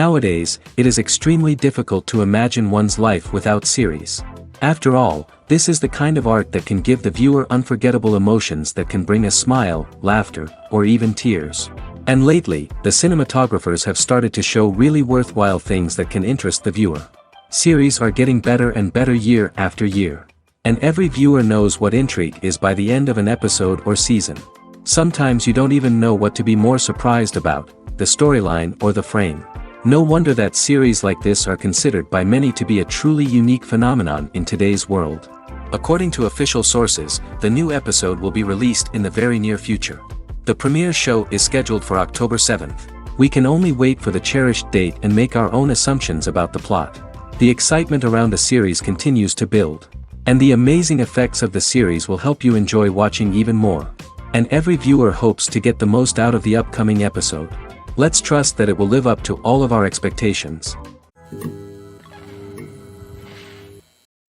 Nowadays, it is extremely difficult to imagine one's life without series. After all, this is the kind of art that can give the viewer unforgettable emotions that can bring a smile, laughter, or even tears. And lately, the cinematographers have started to show really worthwhile things that can interest the viewer. Series are getting better and better year after year. And every viewer knows what intrigue is by the end of an episode or season. Sometimes you don't even know what to be more surprised about, the storyline or the frame. No wonder that series like this are considered by many to be a truly unique phenomenon in today's world. According to official sources, the new episode will be released in the very near future. The premiere show is scheduled for October 7th. We can only wait for the cherished date and make our own assumptions about the plot. The excitement around the series continues to build. And the amazing effects of the series will help you enjoy watching even more. And every viewer hopes to get the most out of the upcoming episode. Let's trust that it will live up to all of our expectations.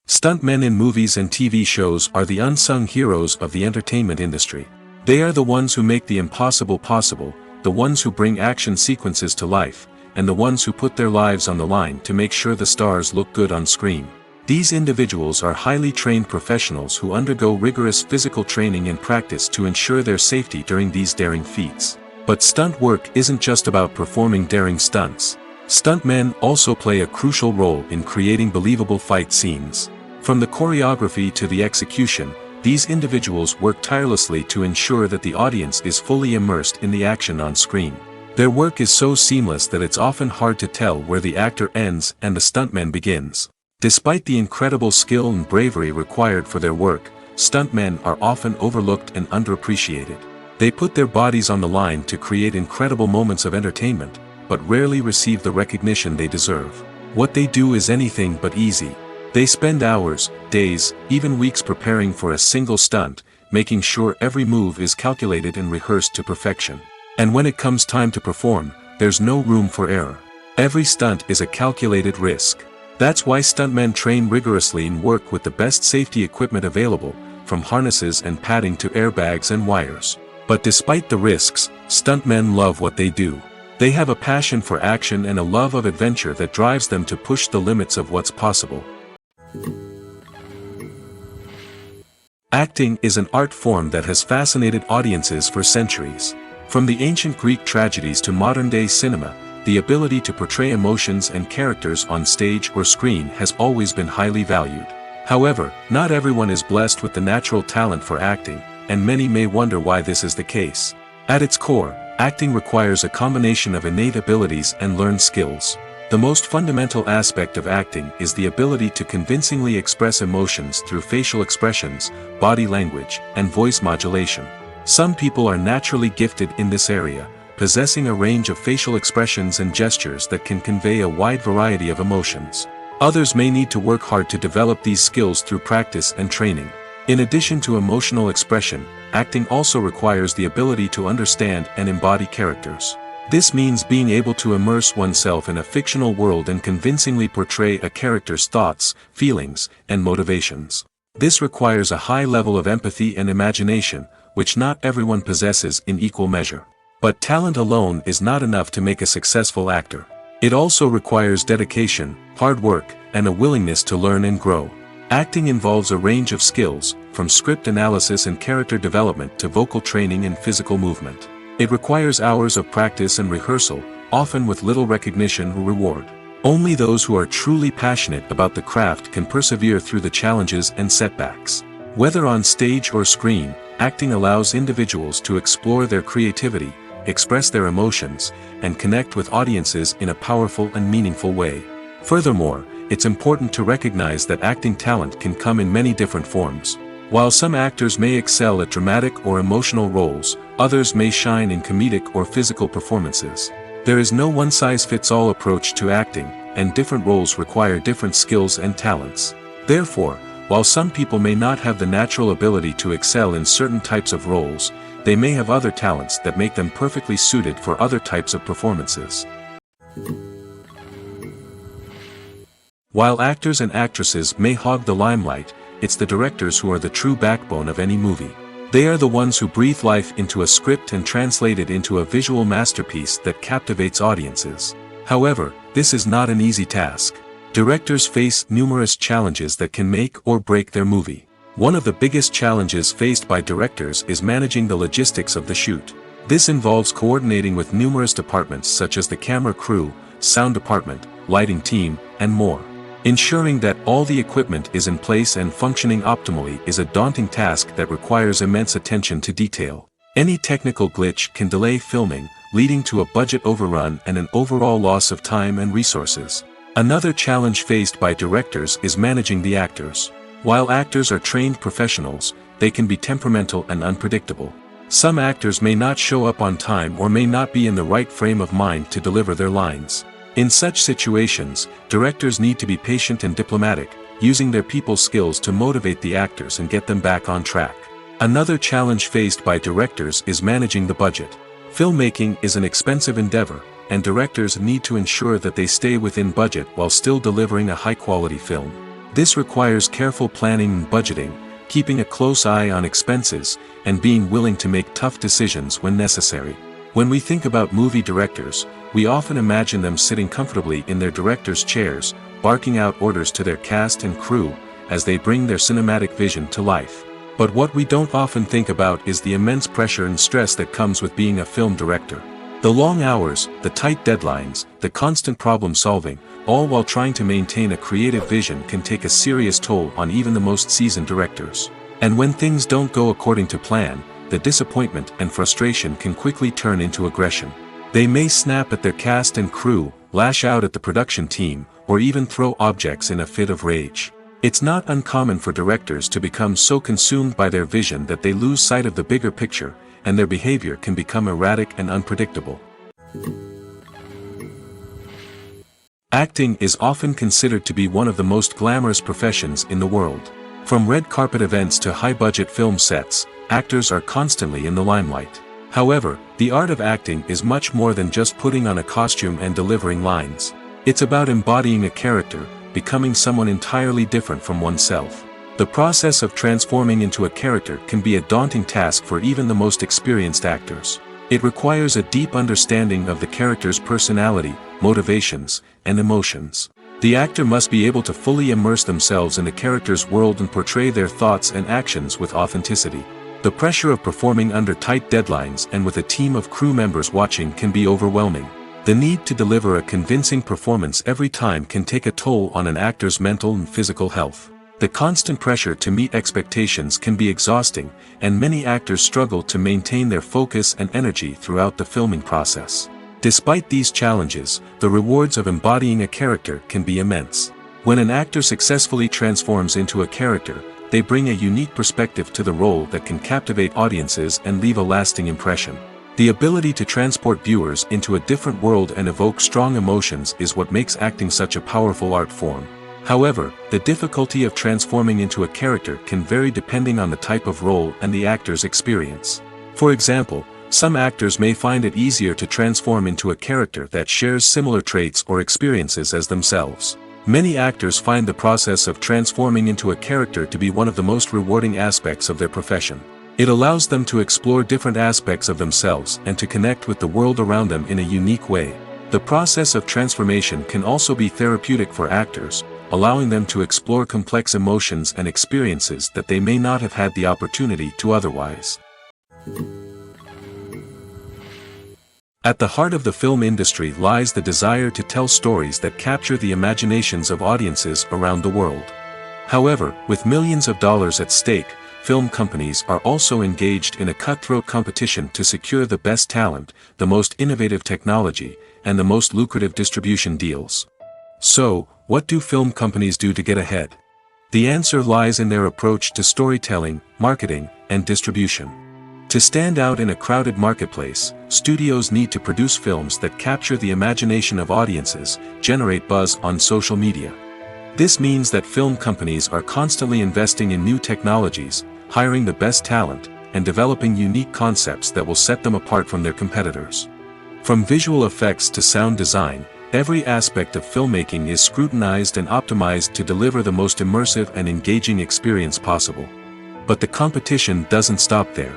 Stuntmen in movies and TV shows are the unsung heroes of the entertainment industry. They are the ones who make the impossible possible, the ones who bring action sequences to life, and the ones who put their lives on the line to make sure the stars look good on screen. These individuals are highly trained professionals who undergo rigorous physical training and practice to ensure their safety during these daring feats. But stunt work isn't just about performing daring stunts. Stuntmen also play a crucial role in creating believable fight scenes. From the choreography to the execution, these individuals work tirelessly to ensure that the audience is fully immersed in the action on screen. Their work is so seamless that it's often hard to tell where the actor ends and the stuntman begins. Despite the incredible skill and bravery required for their work, stuntmen are often overlooked and underappreciated. They put their bodies on the line to create incredible moments of entertainment, but rarely receive the recognition they deserve. What they do is anything but easy. They spend hours, days, even weeks preparing for a single stunt, making sure every move is calculated and rehearsed to perfection. And when it comes time to perform, there's no room for error. Every stunt is a calculated risk. That's why stuntmen train rigorously and work with the best safety equipment available, from harnesses and padding to airbags and wires. But despite the risks, stuntmen love what they do. They have a passion for action and a love of adventure that drives them to push the limits of what's possible. Acting is an art form that has fascinated audiences for centuries. From the ancient Greek tragedies to modern-day cinema, the ability to portray emotions and characters on stage or screen has always been highly valued. However, not everyone is blessed with the natural talent for acting, and many may wonder why this is the case. At its core, acting requires a combination of innate abilities and learned skills. The most fundamental aspect of acting is the ability to convincingly express emotions through facial expressions, body language, and voice modulation. Some people are naturally gifted in this area, possessing a range of facial expressions and gestures that can convey a wide variety of emotions. Others may need to work hard to develop these skills through practice and training. In addition to emotional expression, acting also requires the ability to understand and embody characters. This means being able to immerse oneself in a fictional world and convincingly portray a character's thoughts, feelings, and motivations. This requires a high level of empathy and imagination, which not everyone possesses in equal measure. But talent alone is not enough to make a successful actor. It also requires dedication, hard work, and a willingness to learn and grow. Acting involves a range of skills, from script analysis and character development to vocal training and physical movement. It requires hours of practice and rehearsal, often with little recognition or reward. Only those who are truly passionate about the craft can persevere through the challenges and setbacks. Whether on stage or screen, acting allows individuals to explore their creativity, express their emotions, and connect with audiences in a powerful and meaningful way. Furthermore, it's important to recognize that acting talent can come in many different forms. While some actors may excel at dramatic or emotional roles, others may shine in comedic or physical performances. There is no one-size-fits-all approach to acting, and different roles require different skills and talents. Therefore, while some people may not have the natural ability to excel in certain types of roles, they may have other talents that make them perfectly suited for other types of performances. While actors and actresses may hog the limelight, it's the directors who are the true backbone of any movie. They are the ones who breathe life into a script and translate it into a visual masterpiece that captivates audiences. However, this is not an easy task. Directors face numerous challenges that can make or break their movie. One of the biggest challenges faced by directors is managing the logistics of the shoot. This involves coordinating with numerous departments such as the camera crew, sound department, lighting team, and more. Ensuring that all the equipment is in place and functioning optimally is a daunting task that requires immense attention to detail. Any technical glitch can delay filming, leading to a budget overrun and an overall loss of time and resources. Another challenge faced by directors is managing the actors. While actors are trained professionals, they can be temperamental and unpredictable. Some actors may not show up on time or may not be in the right frame of mind to deliver their lines. In such situations, directors need to be patient and diplomatic, using their people skills to motivate the actors and get them back on track. Another challenge faced by directors is managing the budget. Filmmaking is an expensive endeavor, and directors need to ensure that they stay within budget while still delivering a high-quality film. This requires careful planning and budgeting, keeping a close eye on expenses, and being willing to make tough decisions when necessary. When we think about movie directors, we often imagine them sitting comfortably in their director's chairs, barking out orders to their cast and crew, as they bring their cinematic vision to life. But what we don't often think about is the immense pressure and stress that comes with being a film director. The long hours, the tight deadlines, the constant problem solving, all while trying to maintain a creative vision can take a serious toll on even the most seasoned directors. And when things don't go according to plan, the disappointment and frustration can quickly turn into aggression. They may snap at their cast and crew, lash out at the production team, or even throw objects in a fit of rage. It's not uncommon for directors to become so consumed by their vision that they lose sight of the bigger picture, and their behavior can become erratic and unpredictable. Acting is often considered to be one of the most glamorous professions in the world. From red carpet events to high-budget film sets, actors are constantly in the limelight. However, the art of acting is much more than just putting on a costume and delivering lines. It's about embodying a character, becoming someone entirely different from oneself. The process of transforming into a character can be a daunting task for even the most experienced actors. It requires a deep understanding of the character's personality, motivations, and emotions. The actor must be able to fully immerse themselves in the character's world and portray their thoughts and actions with authenticity. The pressure of performing under tight deadlines and with a team of crew members watching can be overwhelming. The need to deliver a convincing performance every time can take a toll on an actor's mental and physical health. The constant pressure to meet expectations can be exhausting, and many actors struggle to maintain their focus and energy throughout the filming process. Despite these challenges, the rewards of embodying a character can be immense. When an actor successfully transforms into a character, they bring a unique perspective to the role that can captivate audiences and leave a lasting impression. The ability to transport viewers into a different world and evoke strong emotions is what makes acting such a powerful art form. However, the difficulty of transforming into a character can vary depending on the type of role and the actor's experience. For example, some actors may find it easier to transform into a character that shares similar traits or experiences as themselves. Many actors find the process of transforming into a character to be one of the most rewarding aspects of their profession. It allows them to explore different aspects of themselves and to connect with the world around them in a unique way. The process of transformation can also be therapeutic for actors, allowing them to explore complex emotions and experiences that they may not have had the opportunity to otherwise. At the heart of the film industry lies the desire to tell stories that capture the imaginations of audiences around the world. However, with millions of dollars at stake, film companies are also engaged in a cutthroat competition to secure the best talent, the most innovative technology, and the most lucrative distribution deals. So, what do film companies do to get ahead? The answer lies in their approach to storytelling, marketing, and distribution. To stand out in a crowded marketplace, studios need to produce films that capture the imagination of audiences, generate buzz on social media. This means that film companies are constantly investing in new technologies, hiring the best talent, and developing unique concepts that will set them apart from their competitors. From visual effects to sound design, every aspect of filmmaking is scrutinized and optimized to deliver the most immersive and engaging experience possible. But the competition doesn't stop there.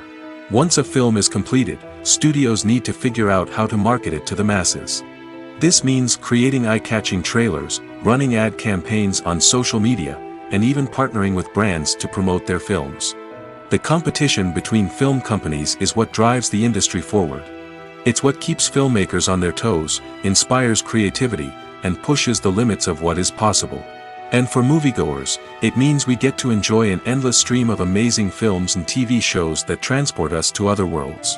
Once a film is completed, studios need to figure out how to market it to the masses. This means creating eye-catching trailers, running ad campaigns on social media, and even partnering with brands to promote their films. The competition between film companies is what drives the industry forward. It's what keeps filmmakers on their toes, inspires creativity, and pushes the limits of what is possible. And for moviegoers, it means we get to enjoy an endless stream of amazing films and TV shows that transport us to other worlds.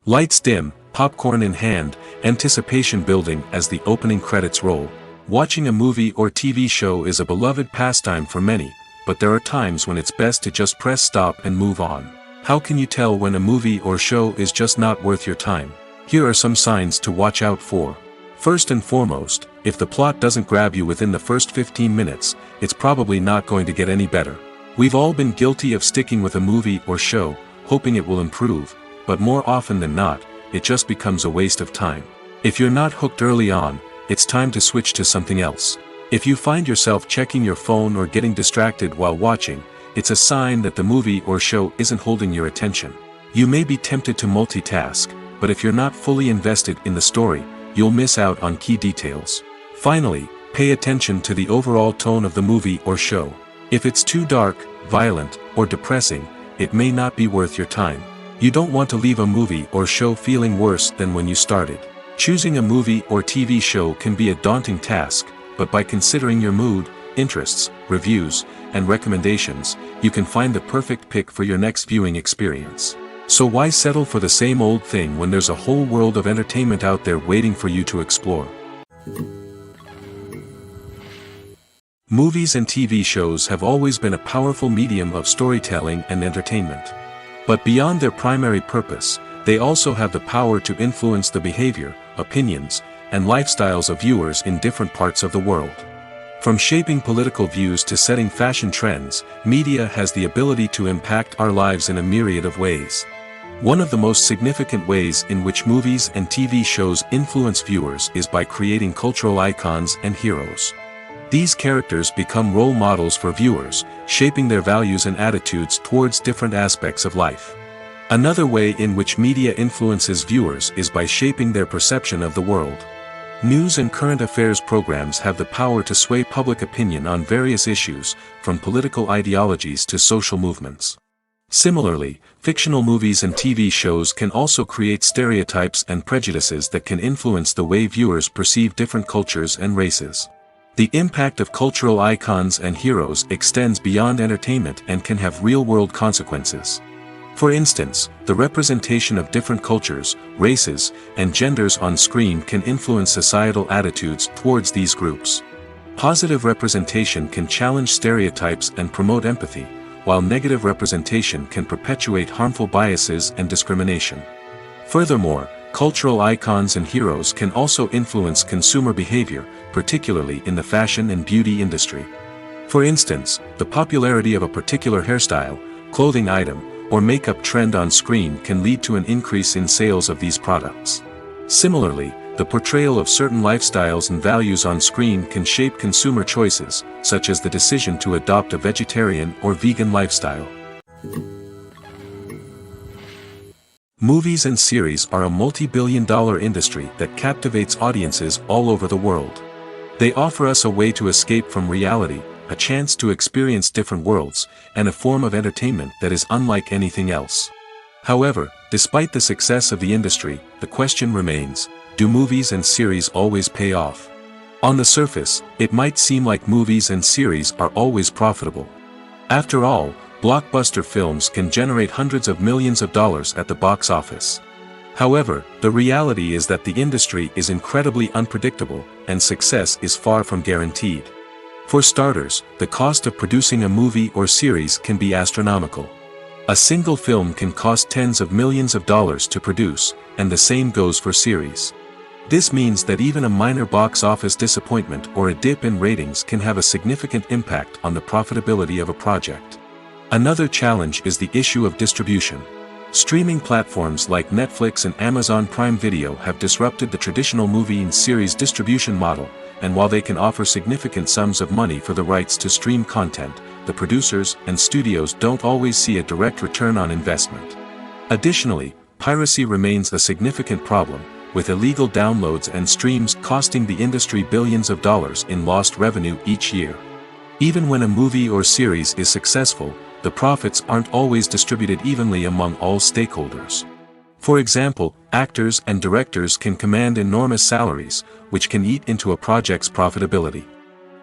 Lights dim, popcorn in hand, anticipation building as the opening credits roll. Watching a movie or TV show is a beloved pastime for many, but there are times when it's best to just press stop and move on. How can you tell when a movie or show is just not worth your time? Here are some signs to watch out for. First and foremost, if the plot doesn't grab you within the first 15 minutes, it's probably not going to get any better. We've all been guilty of sticking with a movie or show, hoping it will improve, but more often than not, it just becomes a waste of time. If you're not hooked early on, it's time to switch to something else. If you find yourself checking your phone or getting distracted while watching, it's a sign that the movie or show isn't holding your attention. You may be tempted to multitask, but if you're not fully invested in the story, you'll miss out on key details. Finally, pay attention to the overall tone of the movie or show. If it's too dark, violent, or depressing, it may not be worth your time. You don't want to leave a movie or show feeling worse than when you started. Choosing a movie or TV show can be a daunting task, but by considering your mood, interests, reviews, and recommendations, you can find the perfect pick for your next viewing experience. So why settle for the same old thing when there's a whole world of entertainment out there waiting for you to explore? Movies and TV shows have always been a powerful medium of storytelling and entertainment. But beyond their primary purpose, they also have the power to influence the behavior, opinions, and lifestyles of viewers in different parts of the world. From shaping political views to setting fashion trends, media has the ability to impact our lives in a myriad of ways. One of the most significant ways in which movies and TV shows influence viewers is by creating cultural icons and heroes. These characters become role models for viewers, shaping their values and attitudes towards different aspects of life. Another way in which media influences viewers is by shaping their perception of the world. News and current affairs programs have the power to sway public opinion on various issues, from political ideologies to social movements. Similarly, fictional movies and TV shows can also create stereotypes and prejudices that can influence the way viewers perceive different cultures and races. The impact of cultural icons and heroes extends beyond entertainment and can have real-world consequences. For instance, the representation of different cultures, races, and genders on screen can influence societal attitudes towards these groups. Positive representation can challenge stereotypes and promote empathy, while negative representation can perpetuate harmful biases and discrimination. Furthermore, cultural icons and heroes can also influence consumer behavior, particularly in the fashion and beauty industry. For instance, the popularity of a particular hairstyle, clothing item, or makeup trend on screen can lead to an increase in sales of these products. Similarly, the portrayal of certain lifestyles and values on screen can shape consumer choices, such as the decision to adopt a vegetarian or vegan lifestyle. Movies and series are a multi-billion-dollar industry that captivates audiences all over the world. They offer us a way to escape from reality, a chance to experience different worlds, and a form of entertainment that is unlike anything else. However, despite the success of the industry, the question remains, do movies and series always pay off? On the surface, it might seem like movies and series are always profitable. After all, blockbuster films can generate hundreds of millions of dollars at the box office. However, the reality is that the industry is incredibly unpredictable, and success is far from guaranteed. For starters, the cost of producing a movie or series can be astronomical. A single film can cost tens of millions of dollars to produce, and the same goes for series. This means that even a minor box office disappointment or a dip in ratings can have a significant impact on the profitability of a project. Another challenge is the issue of distribution. Streaming platforms like Netflix and Amazon Prime Video have disrupted the traditional movie and series distribution model, and while they can offer significant sums of money for the rights to stream content, the producers and studios don't always see a direct return on investment. Additionally, piracy remains a significant problem, with illegal downloads and streams costing the industry billions of dollars in lost revenue each year. Even when a movie or series is successful, the profits aren't always distributed evenly among all stakeholders. For example, actors and directors can command enormous salaries, which can eat into a project's profitability.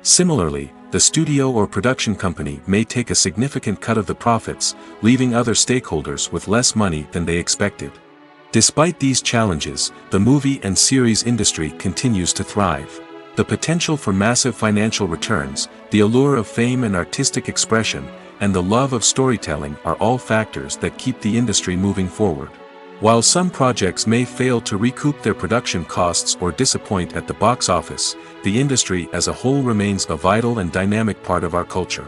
Similarly, the studio or production company may take a significant cut of the profits, leaving other stakeholders with less money than they expected. Despite these challenges, the movie and series industry continues to thrive. The potential for massive financial returns, the allure of fame and artistic expression, and the love of storytelling are all factors that keep the industry moving forward. While some projects may fail to recoup their production costs or disappoint at the box office, the industry as a whole remains a vital and dynamic part of our culture.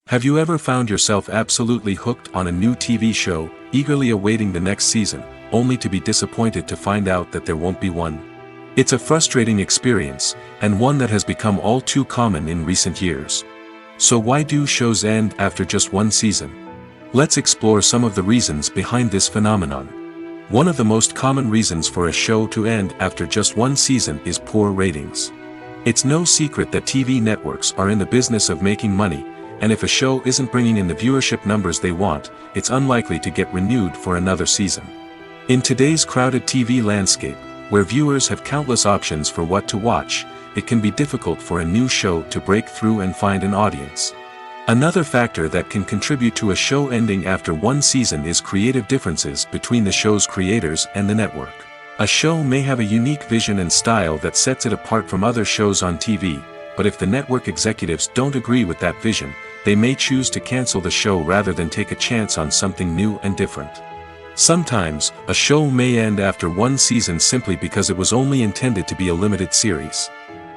Have you ever found yourself absolutely hooked on a new TV show, eagerly awaiting the next season, only to be disappointed to find out that there won't be one? It's a frustrating experience, and one that has become all too common in recent years. So why do shows end after just one season? Let's explore some of the reasons behind this phenomenon. One of the most common reasons for a show to end after just one season is poor ratings. It's no secret that TV networks are in the business of making money, and if a show isn't bringing in the viewership numbers they want, it's unlikely to get renewed for another season. In today's crowded TV landscape, where viewers have countless options for what to watch, it can be difficult for a new show to break through and find an audience. Another factor that can contribute to a show ending after one season is creative differences between the show's creators and the network. A show may have a unique vision and style that sets it apart from other shows on TV, but if the network executives don't agree with that vision, they may choose to cancel the show rather than take a chance on something new and different. Sometimes, a show may end after one season simply because it was only intended to be a limited series.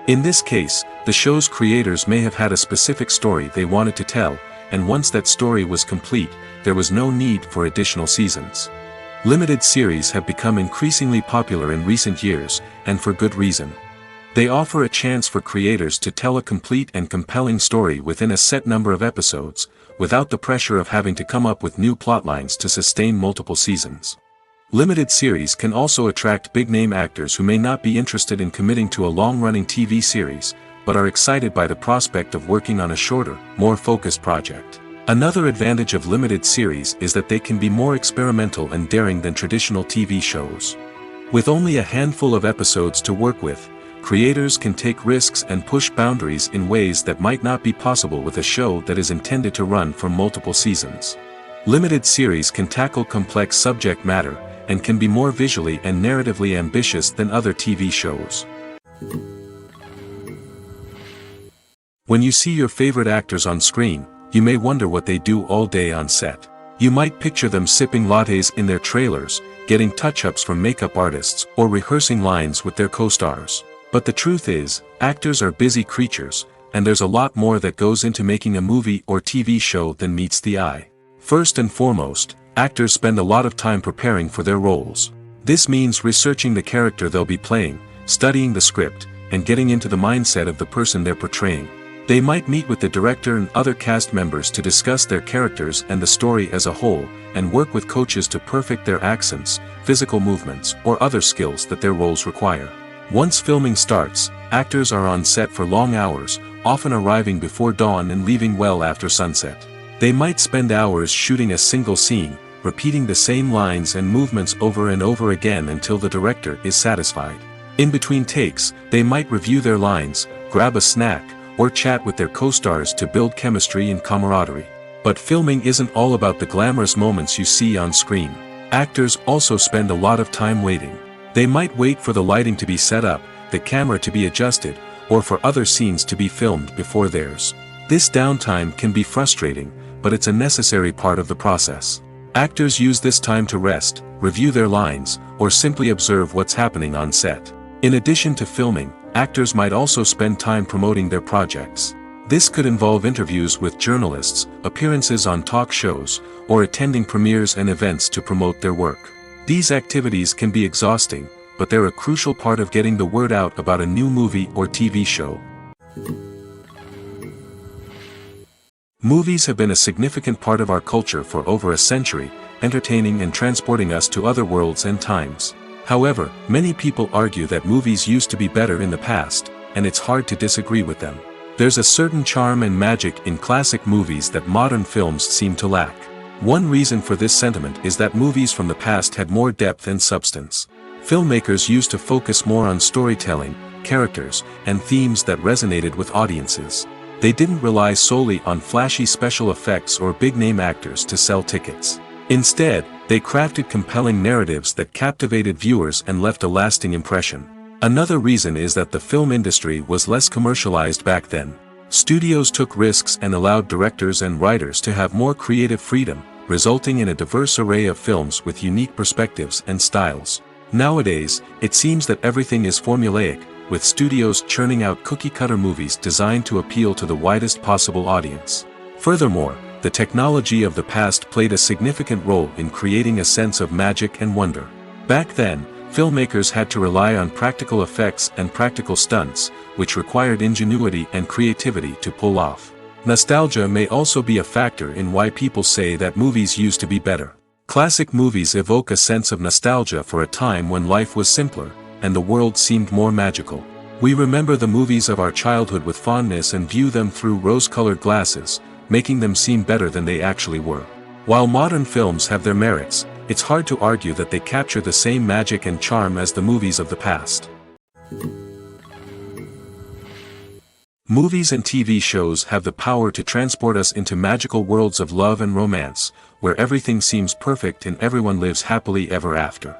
In this case, the show's creators may have had a specific story they wanted to tell, and once that story was complete, there was no need for additional seasons. Limited series have become increasingly popular in recent years, and for good reason. They offer a chance for creators to tell a complete and compelling story within a set number of episodes, without the pressure of having to come up with new plotlines to sustain multiple seasons. Limited series can also attract big-name actors who may not be interested in committing to a long-running TV series, but are excited by the prospect of working on a shorter, more focused project. Another advantage of limited series is that they can be more experimental and daring than traditional TV shows. With only a handful of episodes to work with, creators can take risks and push boundaries in ways that might not be possible with a show that is intended to run for multiple seasons. Limited series can tackle complex subject matter, and can be more visually and narratively ambitious than other TV shows. When you see your favorite actors on screen, you may wonder what they do all day on set. You might picture them sipping lattes in their trailers, getting touch-ups from makeup artists, or rehearsing lines with their co-stars. But the truth is, actors are busy creatures, and there's a lot more that goes into making a movie or TV show than meets the eye. First and foremost, actors spend a lot of time preparing for their roles. This means researching the character they'll be playing, studying the script, and getting into the mindset of the person they're portraying. They might meet with the director and other cast members to discuss their characters and the story as a whole, and work with coaches to perfect their accents, physical movements, or other skills that their roles require. Once filming starts, actors are on set for long hours, often arriving before dawn and leaving well after sunset. They might spend hours shooting a single scene, repeating the same lines and movements over and over again until the director is satisfied. In between takes, they might review their lines, grab a snack, or chat with their co-stars to build chemistry and camaraderie. But filming isn't all about the glamorous moments you see on screen. Actors also spend a lot of time waiting. They might wait for the lighting to be set up, the camera to be adjusted, or for other scenes to be filmed before theirs. This downtime can be frustrating, but it's a necessary part of the process. Actors use this time to rest, review their lines, or simply observe what's happening on set. In addition to filming, actors might also spend time promoting their projects. This could involve interviews with journalists, appearances on talk shows, or attending premieres and events to promote their work. These activities can be exhausting, but they're a crucial part of getting the word out about a new movie or TV show. Movies have been a significant part of our culture for over a century, entertaining and transporting us to other worlds and times. However, many people argue that movies used to be better in the past, and it's hard to disagree with them. There's a certain charm and magic in classic movies that modern films seem to lack. One reason for this sentiment is that movies from the past had more depth and substance. Filmmakers used to focus more on storytelling, characters, and themes that resonated with audiences. They didn't rely solely on flashy special effects or big-name actors to sell tickets. Instead, they crafted compelling narratives that captivated viewers and left a lasting impression. Another reason is that the film industry was less commercialized back then. Studios took risks and allowed directors and writers to have more creative freedom, resulting in a diverse array of films with unique perspectives and styles. Nowadays, it seems that everything is formulaic, with studios churning out cookie-cutter movies designed to appeal to the widest possible audience. Furthermore, the technology of the past played a significant role in creating a sense of magic and wonder. Back then, filmmakers had to rely on practical effects and practical stunts, which required ingenuity and creativity to pull off. Nostalgia may also be a factor in why people say that movies used to be better. Classic movies evoke a sense of nostalgia for a time when life was simpler, and the world seemed more magical. We remember the movies of our childhood with fondness and view them through rose-colored glasses, making them seem better than they actually were. While modern films have their merits, it's hard to argue that they capture the same magic and charm as the movies of the past. Movies and TV shows have the power to transport us into magical worlds of love and romance, where everything seems perfect and everyone lives happily ever after.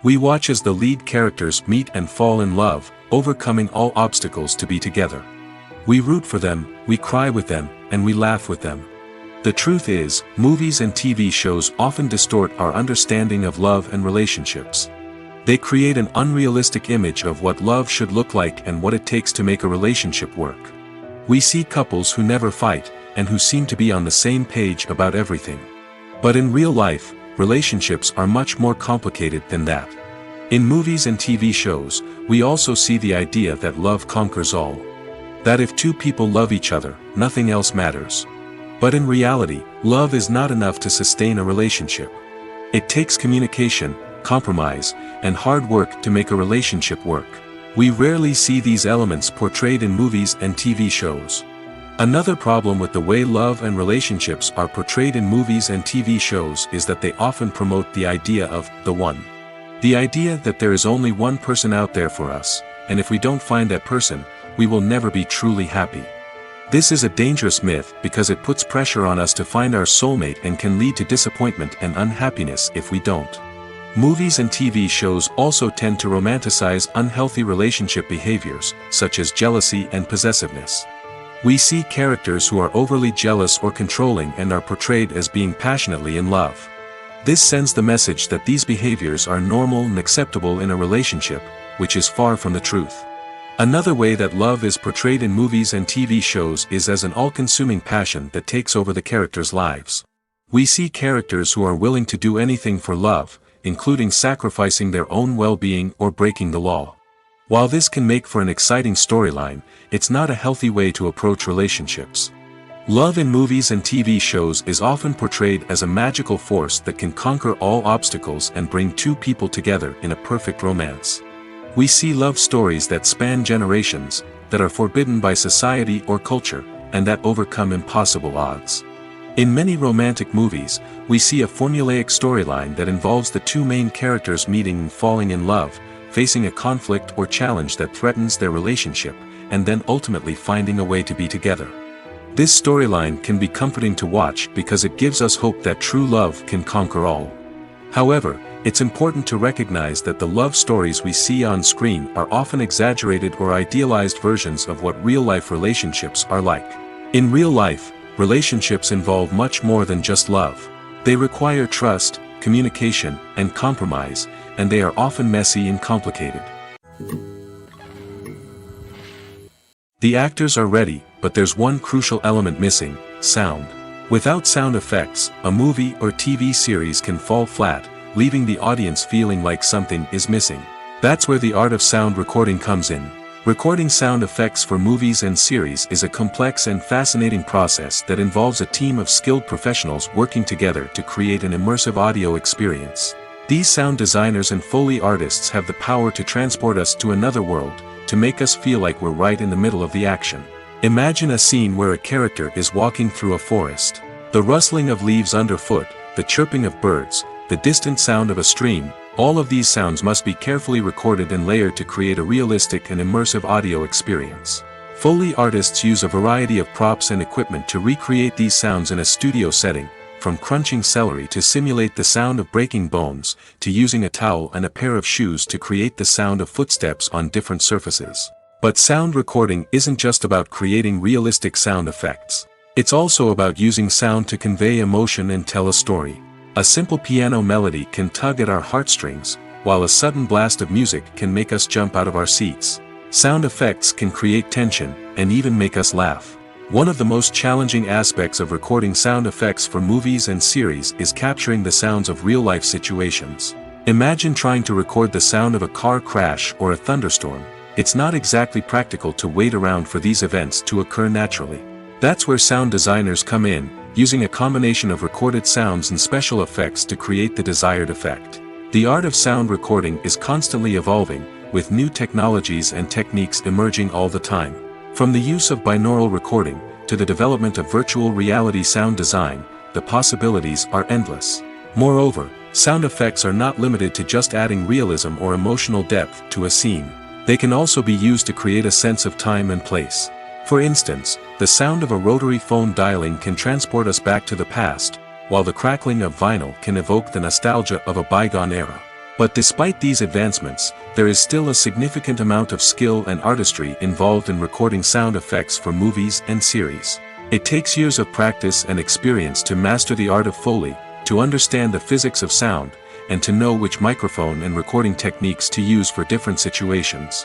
We watch as the lead characters meet and fall in love, overcoming all obstacles to be together. We root for them, we cry with them, and we laugh with them. The truth is, movies and TV shows often distort our understanding of love and relationships. They create an unrealistic image of what love should look like and what it takes to make a relationship work. We see couples who never fight, and who seem to be on the same page about everything. But in real life, relationships are much more complicated than that. In movies and TV shows, we also see the idea that love conquers all. That if two people love each other, nothing else matters. But in reality, love is not enough to sustain a relationship. It takes communication, compromise, and hard work to make a relationship work. We rarely see these elements portrayed in movies and TV shows. Another problem with the way love and relationships are portrayed in movies and TV shows is that they often promote the idea of the one. The idea that there is only one person out there for us, and if we don't find that person, we will never be truly happy. This is a dangerous myth because it puts pressure on us to find our soulmate and can lead to disappointment and unhappiness if we don't. Movies and TV shows also tend to romanticize unhealthy relationship behaviors, such as jealousy and possessiveness. We see characters who are overly jealous or controlling and are portrayed as being passionately in love. This sends the message that these behaviors are normal and acceptable in a relationship, which is far from the truth. Another way that love is portrayed in movies and TV shows is as an all-consuming passion that takes over the characters' lives. We see characters who are willing to do anything for love, including sacrificing their own well-being or breaking the law. While this can make for an exciting storyline, it's not a healthy way to approach relationships. Love in movies and TV shows is often portrayed as a magical force that can conquer all obstacles and bring two people together in a perfect romance. We see love stories that span generations, that are forbidden by society or culture, and that overcome impossible odds. In many romantic movies, we see a formulaic storyline that involves the two main characters meeting and falling in love, facing a conflict or challenge that threatens their relationship, and then ultimately finding a way to be together. This storyline can be comforting to watch because it gives us hope that true love can conquer all. However, it's important to recognize that the love stories we see on screen are often exaggerated or idealized versions of what real-life relationships are like. In real life, relationships involve much more than just love. They require trust, communication, and compromise, and they are often messy and complicated. The actors are ready, but there's one crucial element missing: sound. Without sound effects, a movie or TV series can fall flat, leaving the audience feeling like something is missing. That's where the art of sound recording comes in. Recording sound effects for movies and series is a complex and fascinating process that involves a team of skilled professionals working together to create an immersive audio experience. These sound designers and Foley artists have the power to transport us to another world, to make us feel like we're right in the middle of the action. Imagine a scene where a character is walking through a forest. The rustling of leaves underfoot, the chirping of birds, the distant sound of a stream, all of these sounds must be carefully recorded and layered to create a realistic and immersive audio experience. Foley artists use a variety of props and equipment to recreate these sounds in a studio setting, from crunching celery to simulate the sound of breaking bones, to using a towel and a pair of shoes to create the sound of footsteps on different surfaces. But sound recording isn't just about creating realistic sound effects. It's also about using sound to convey emotion and tell a story. A simple piano melody can tug at our heartstrings, while a sudden blast of music can make us jump out of our seats. Sound effects can create tension, and even make us laugh. One of the most challenging aspects of recording sound effects for movies and series is capturing the sounds of real-life situations. Imagine trying to record the sound of a car crash or a thunderstorm. It's not exactly practical to wait around for these events to occur naturally. That's where sound designers come in, using a combination of recorded sounds and special effects to create the desired effect. The art of sound recording is constantly evolving, with new technologies and techniques emerging all the time. From the use of binaural recording, to the development of virtual reality sound design, the possibilities are endless. Moreover, sound effects are not limited to just adding realism or emotional depth to a scene. They can also be used to create a sense of time and place. For instance, the sound of a rotary phone dialing can transport us back to the past, while the crackling of vinyl can evoke the nostalgia of a bygone era. But despite these advancements, there is still a significant amount of skill and artistry involved in recording sound effects for movies and series. It takes years of practice and experience to master the art of Foley, to understand the physics of sound, and to know which microphone and recording techniques to use for different situations.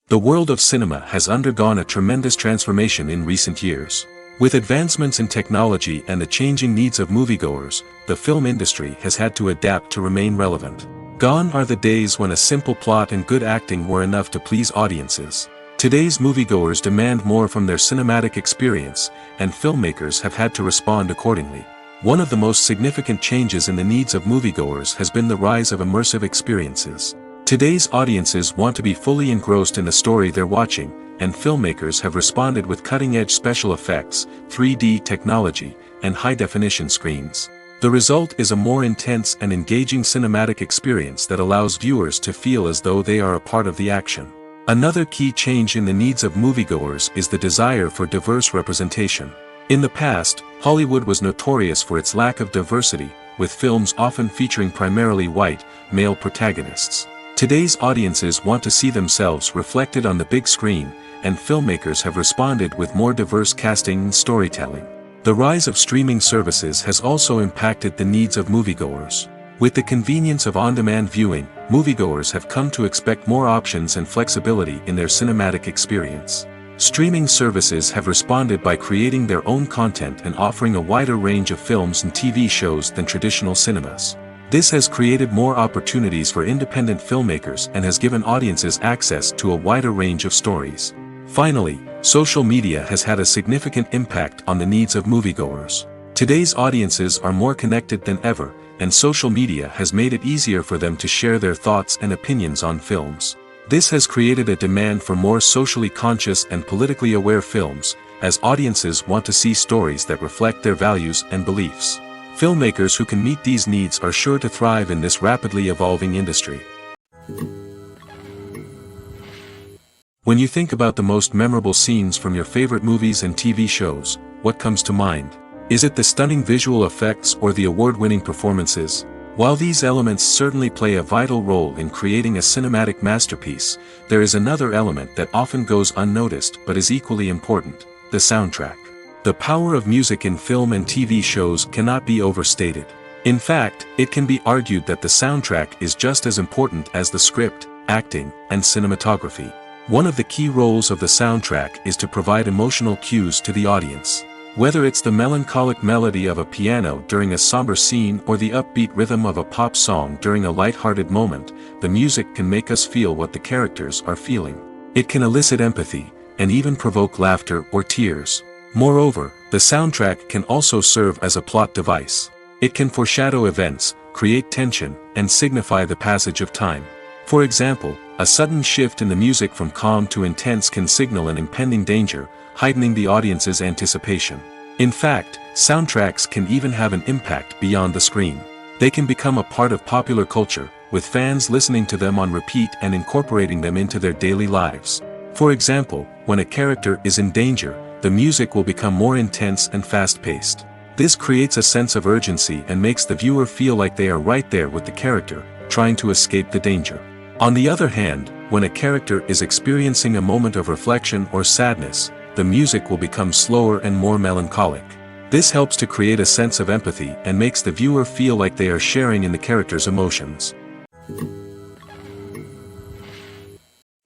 The world of cinema has undergone a tremendous transformation in recent years. With advancements in technology and the changing needs of moviegoers, the film industry has had to adapt to remain relevant. Gone are the days when a simple plot and good acting were enough to please audiences. Today's moviegoers demand more from their cinematic experience, and filmmakers have had to respond accordingly. One of the most significant changes in the needs of moviegoers has been the rise of immersive experiences. Today's audiences want to be fully engrossed in the story they're watching, and filmmakers have responded with cutting-edge special effects, 3D technology, and high-definition screens. The result is a more intense and engaging cinematic experience that allows viewers to feel as though they are a part of the action. Another key change in the needs of moviegoers is the desire for diverse representation. In the past, Hollywood was notorious for its lack of diversity, with films often featuring primarily white, male protagonists. Today's audiences want to see themselves reflected on the big screen, and filmmakers have responded with more diverse casting and storytelling. The rise of streaming services has also impacted the needs of moviegoers. With the convenience of on-demand viewing, moviegoers have come to expect more options and flexibility in their cinematic experience. Streaming services have responded by creating their own content and offering a wider range of films and TV shows than traditional cinemas. This has created more opportunities for independent filmmakers and has given audiences access to a wider range of stories. Finally, social media has had a significant impact on the needs of moviegoers. Today's audiences are more connected than ever, and social media has made it easier for them to share their thoughts and opinions on films. This has created a demand for more socially conscious and politically aware films, as audiences want to see stories that reflect their values and beliefs. Filmmakers who can meet these needs are sure to thrive in this rapidly evolving industry. When you think about the most memorable scenes from your favorite movies and TV shows, what comes to mind? Is it the stunning visual effects or the award-winning performances? While these elements certainly play a vital role in creating a cinematic masterpiece, there is another element that often goes unnoticed but is equally important: the soundtrack. The power of music in film and TV shows cannot be overstated. In fact, it can be argued that the soundtrack is just as important as the script, acting, and cinematography. One of the key roles of the soundtrack is to provide emotional cues to the audience. Whether it's the melancholic melody of a piano during a somber scene or the upbeat rhythm of a pop song during a light-hearted moment, the music can make us feel what the characters are feeling. It can elicit empathy, and even provoke laughter or tears. Moreover, the soundtrack can also serve as a plot device. It can foreshadow events, create tension, and signify the passage of time. For example, a sudden shift in the music from calm to intense can signal an impending danger, heightening the audience's anticipation. In fact, soundtracks can even have an impact beyond the screen. They can become a part of popular culture, with fans listening to them on repeat and incorporating them into their daily lives. For example, when a character is in danger, the music will become more intense and fast-paced. This creates a sense of urgency and makes the viewer feel like they are right there with the character, trying to escape the danger. On the other hand, when a character is experiencing a moment of reflection or sadness, the music will become slower and more melancholic. This helps to create a sense of empathy and makes the viewer feel like they are sharing in the character's emotions.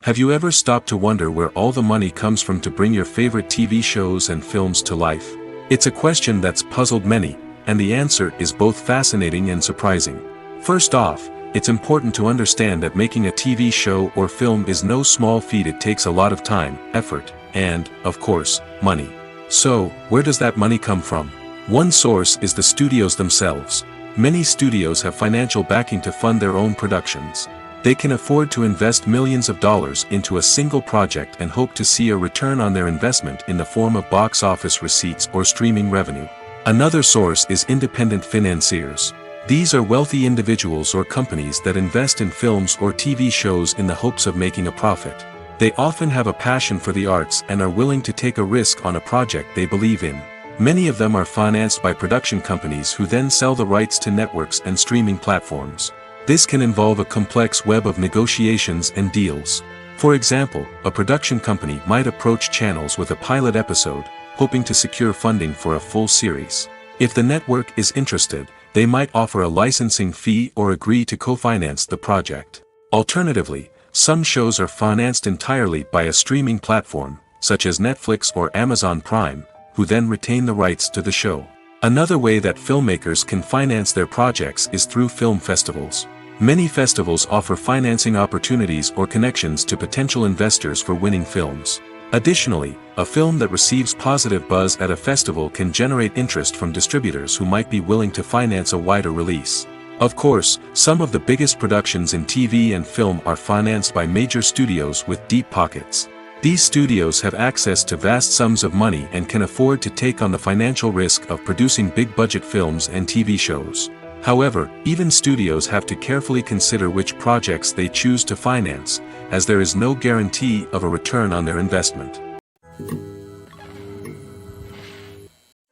Have you ever stopped to wonder where all the money comes from to bring your favorite TV shows and films to life? It's a question that's puzzled many, and the answer is both fascinating and surprising. First off, it's important to understand that making a TV show or film is no small feat. It takes a lot of time, effort, and, of course, money. So, where does that money come from? One source is the studios themselves. Many studios have financial backing to fund their own productions. They can afford to invest millions of dollars into a single project and hope to see a return on their investment in the form of box office receipts or streaming revenue. Another source is independent financiers. These are wealthy individuals or companies that invest in films or TV shows in the hopes of making a profit. They often have a passion for the arts and are willing to take a risk on a project they believe in. Many of them are financed by production companies who then sell the rights to networks and streaming platforms. This can involve a complex web of negotiations and deals. For example, a production company might approach channels with a pilot episode, hoping to secure funding for a full series. If the network is interested, they might offer a licensing fee or agree to co-finance the project. Alternatively, some shows are financed entirely by a streaming platform, such as Netflix or Amazon Prime, who then retain the rights to the show. Another way that filmmakers can finance their projects is through film festivals. Many festivals offer financing opportunities or connections to potential investors for winning films. Additionally, a film that receives positive buzz at a festival can generate interest from distributors who might be willing to finance a wider release. Of course, some of the biggest productions in TV and film are financed by major studios with deep pockets. These studios have access to vast sums of money and can afford to take on the financial risk of producing big-budget films and TV shows. However, even studios have to carefully consider which projects they choose to finance, as there is no guarantee of a return on their investment.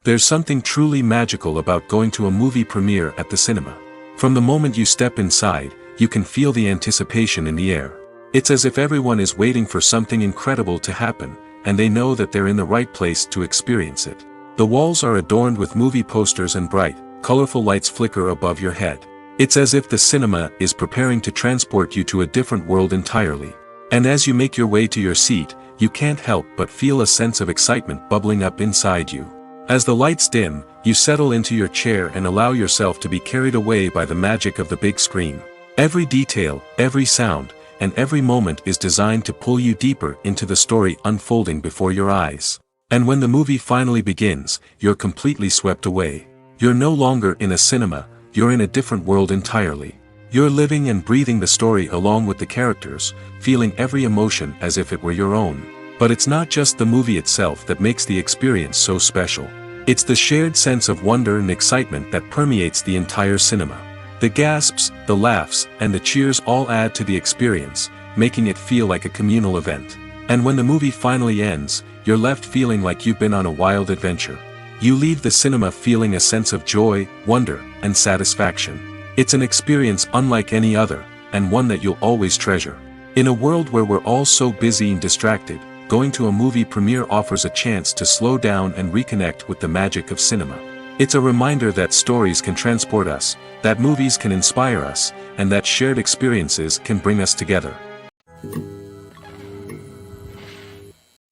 There's something truly magical about going to a movie premiere at the cinema. From the moment you step inside, you can feel the anticipation in the air. It's as if everyone is waiting for something incredible to happen, and they know that they're in the right place to experience it. The walls are adorned with movie posters and bright, colorful lights flicker above your head. It's as if the cinema is preparing to transport you to a different world entirely. And as you make your way to your seat, you can't help but feel a sense of excitement bubbling up inside you. As the lights dim, you settle into your chair and allow yourself to be carried away by the magic of the big screen. Every detail, every sound, and every moment is designed to pull you deeper into the story unfolding before your eyes. And when the movie finally begins, you're completely swept away. You're no longer in a cinema, you're in a different world entirely. You're living and breathing the story along with the characters, feeling every emotion as if it were your own. But it's not just the movie itself that makes the experience so special. It's the shared sense of wonder and excitement that permeates the entire cinema. The gasps, the laughs, and the cheers all add to the experience, making it feel like a communal event. And when the movie finally ends, you're left feeling like you've been on a wild adventure. You leave the cinema feeling a sense of joy, wonder, and satisfaction. It's an experience unlike any other, and one that you'll always treasure. In a world where we're all so busy and distracted, going to a movie premiere offers a chance to slow down and reconnect with the magic of cinema. It's a reminder that stories can transport us, that movies can inspire us, and that shared experiences can bring us together.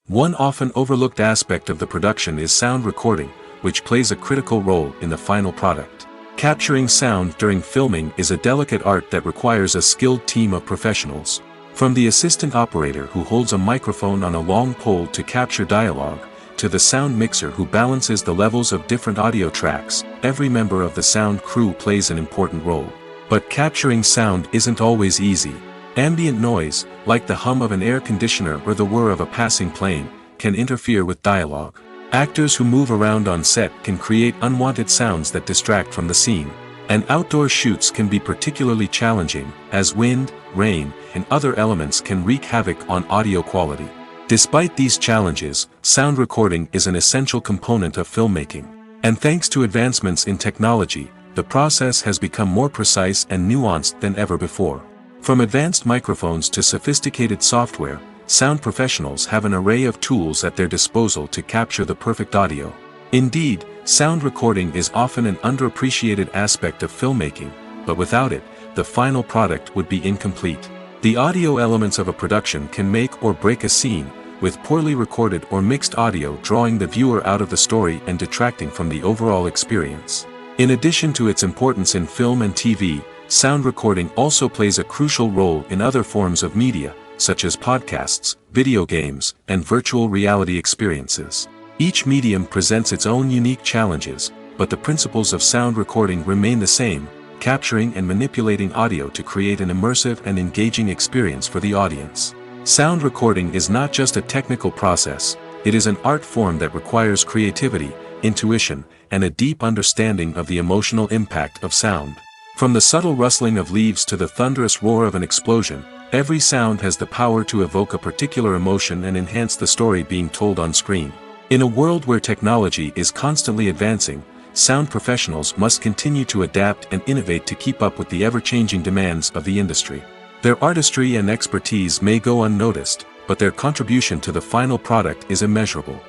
One often overlooked aspect of the production is sound recording, which plays a critical role in the final product. Capturing sound during filming is a delicate art that requires a skilled team of professionals. From the assistant operator who holds a microphone on a long pole to capture dialogue, to the sound mixer who balances the levels of different audio tracks, every member of the sound crew plays an important role. But capturing sound isn't always easy. Ambient noise, like the hum of an air conditioner or the whir of a passing plane, can interfere with dialogue. Actors who move around on set can create unwanted sounds that distract from the scene. And outdoor shoots can be particularly challenging, as wind, rain, and other elements can wreak havoc on audio quality. Despite these challenges, sound recording is an essential component of filmmaking. And thanks to advancements in technology, the process has become more precise and nuanced than ever before. From advanced microphones to sophisticated software, sound professionals have an array of tools at their disposal to capture the perfect audio. Indeed, sound recording is often an underappreciated aspect of filmmaking, but without it, the final product would be incomplete. The audio elements of a production can make or break a scene, with poorly recorded or mixed audio drawing the viewer out of the story and detracting from the overall experience. In addition to its importance in film and TV, sound recording also plays a crucial role in other forms of media, such as podcasts, video games, and virtual reality experiences. Each medium presents its own unique challenges, but the principles of sound recording remain the same, capturing and manipulating audio to create an immersive and engaging experience for the audience. Sound recording is not just a technical process, it is an art form that requires creativity, intuition, and a deep understanding of the emotional impact of sound. From the subtle rustling of leaves to the thunderous roar of an explosion, every sound has the power to evoke a particular emotion and enhance the story being told on screen. In a world where technology is constantly advancing, sound professionals must continue to adapt and innovate to keep up with the ever-changing demands of the industry. Their artistry and expertise may go unnoticed, but their contribution to the final product is immeasurable.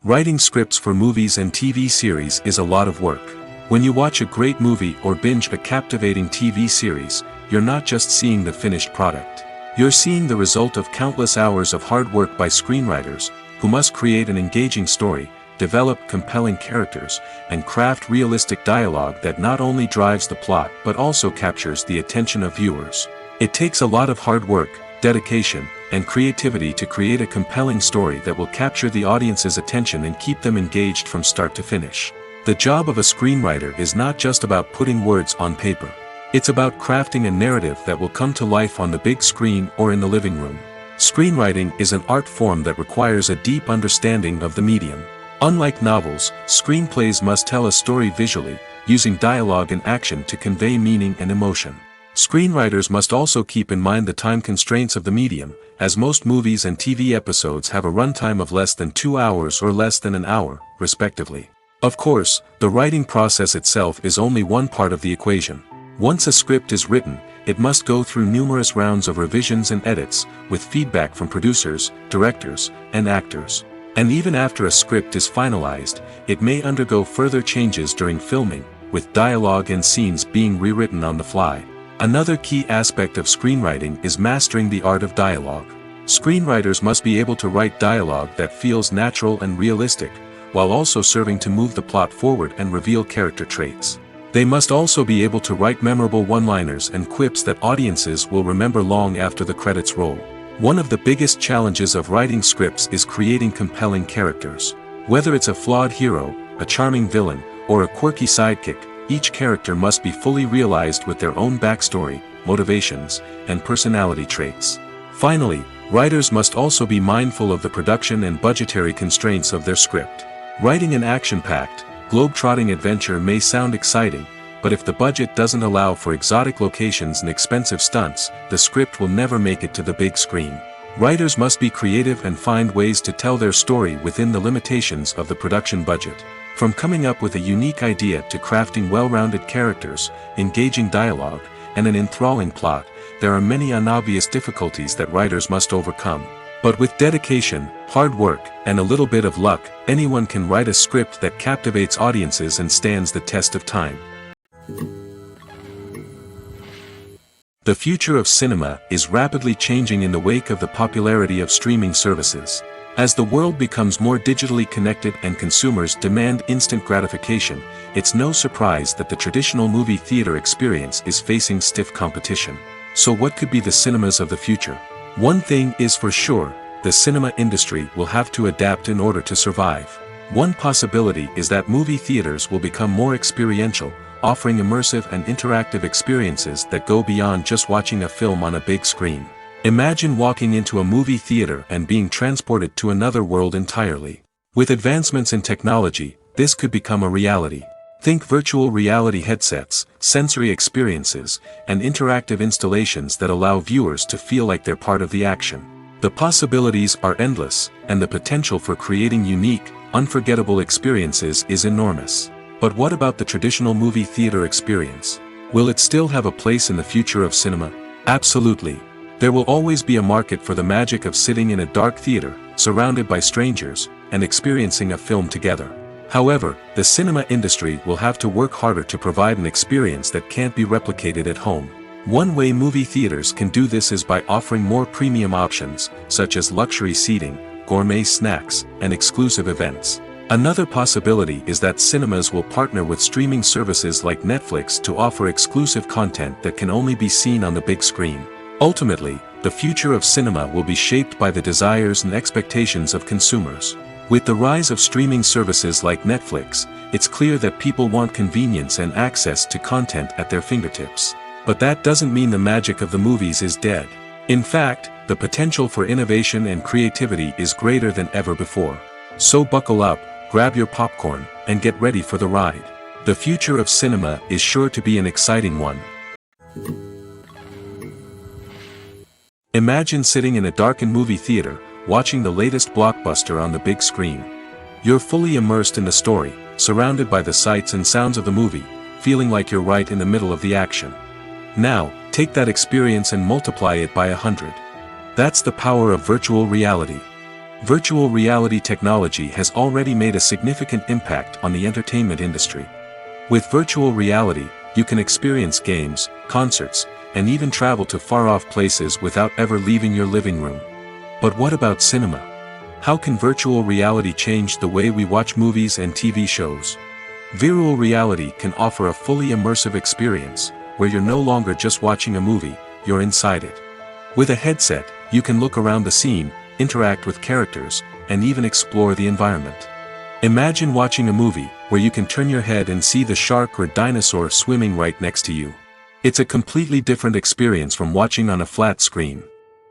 Writing scripts for movies and TV series is a lot of work. When you watch a great movie or binge a captivating TV series, you're not just seeing the finished product. You're seeing the result of countless hours of hard work by screenwriters, who must create an engaging story, develop compelling characters, and craft realistic dialogue that not only drives the plot but also captures the attention of viewers. It takes a lot of hard work, dedication, and creativity to create a compelling story that will capture the audience's attention and keep them engaged from start to finish. The job of a screenwriter is not just about putting words on paper. It's about crafting a narrative that will come to life on the big screen or in the living room. Screenwriting is an art form that requires a deep understanding of the medium. Unlike novels, screenplays must tell a story visually, using dialogue and action to convey meaning and emotion. Screenwriters must also keep in mind the time constraints of the medium, as most movies and TV episodes have a runtime of less than 2 hours or less than an hour, respectively. Of course, the writing process itself is only one part of the equation. Once a script is written, it must go through numerous rounds of revisions and edits, with feedback from producers, directors, and actors. And even after a script is finalized, it may undergo further changes during filming, with dialogue and scenes being rewritten on the fly. Another key aspect of screenwriting is mastering the art of dialogue. Screenwriters must be able to write dialogue that feels natural and realistic, while also serving to move the plot forward and reveal character traits. They must also be able to write memorable one-liners and quips that audiences will remember long after the credits roll. One of the biggest challenges of writing scripts is creating compelling characters. Whether it's a flawed hero, a charming villain, or a quirky sidekick, each character must be fully realized with their own backstory, motivations, and personality traits. Finally, writers must also be mindful of the production and budgetary constraints of their script. Writing an action-packed, globe-trotting adventure may sound exciting, but if the budget doesn't allow for exotic locations and expensive stunts, the script will never make it to the big screen. Writers must be creative and find ways to tell their story within the limitations of the production budget. From coming up with a unique idea to crafting well-rounded characters, engaging dialogue, and an enthralling plot, there are many unobvious difficulties that writers must overcome. But with dedication, hard work, and a little bit of luck, anyone can write a script that captivates audiences and stands the test of time. The future of cinema is rapidly changing in the wake of the popularity of streaming services. As the world becomes more digitally connected and consumers demand instant gratification, it's no surprise that the traditional movie theater experience is facing stiff competition. So what could be the cinemas of the future? One thing is for sure, the cinema industry will have to adapt in order to survive. One possibility is that movie theaters will become more experiential, offering immersive and interactive experiences that go beyond just watching a film on a big screen. Imagine walking into a movie theater and being transported to another world entirely. With advancements in technology, this could become a reality. Think virtual reality headsets, sensory experiences, and interactive installations that allow viewers to feel like they're part of the action. The possibilities are endless, and the potential for creating unique, unforgettable experiences is enormous. But what about the traditional movie theater experience? Will it still have a place in the future of cinema? Absolutely. There will always be a market for the magic of sitting in a dark theater, surrounded by strangers, and experiencing a film together. However, the cinema industry will have to work harder to provide an experience that can't be replicated at home. One way movie theaters can do this is by offering more premium options, such as luxury seating, gourmet snacks, and exclusive events. Another possibility is that cinemas will partner with streaming services like Netflix to offer exclusive content that can only be seen on the big screen. Ultimately, the future of cinema will be shaped by the desires and expectations of consumers. With the rise of streaming services like Netflix, it's clear that people want convenience and access to content at their fingertips. But that doesn't mean the magic of the movies is dead. In fact, the potential for innovation and creativity is greater than ever before. So buckle up, grab your popcorn, and get ready for the ride. The future of cinema is sure to be an exciting one. Imagine sitting in a darkened movie theater, watching the latest blockbuster on the big screen. You're fully immersed in the story, surrounded by the sights and sounds of the movie, feeling like you're right in the middle of the action. Now, take that experience and multiply it by 100. That's the power of virtual reality. Virtual reality technology has already made a significant impact on the entertainment industry. With virtual reality, you can experience games, concerts, and even travel to far-off places without ever leaving your living room. But what about cinema? How can virtual reality change the way we watch movies and TV shows? Virtual reality can offer a fully immersive experience, where you're no longer just watching a movie, you're inside it. With a headset, you can look around the scene, interact with characters, and even explore the environment. Imagine watching a movie, where you can turn your head and see the shark or dinosaur swimming right next to you. It's a completely different experience from watching on a flat screen.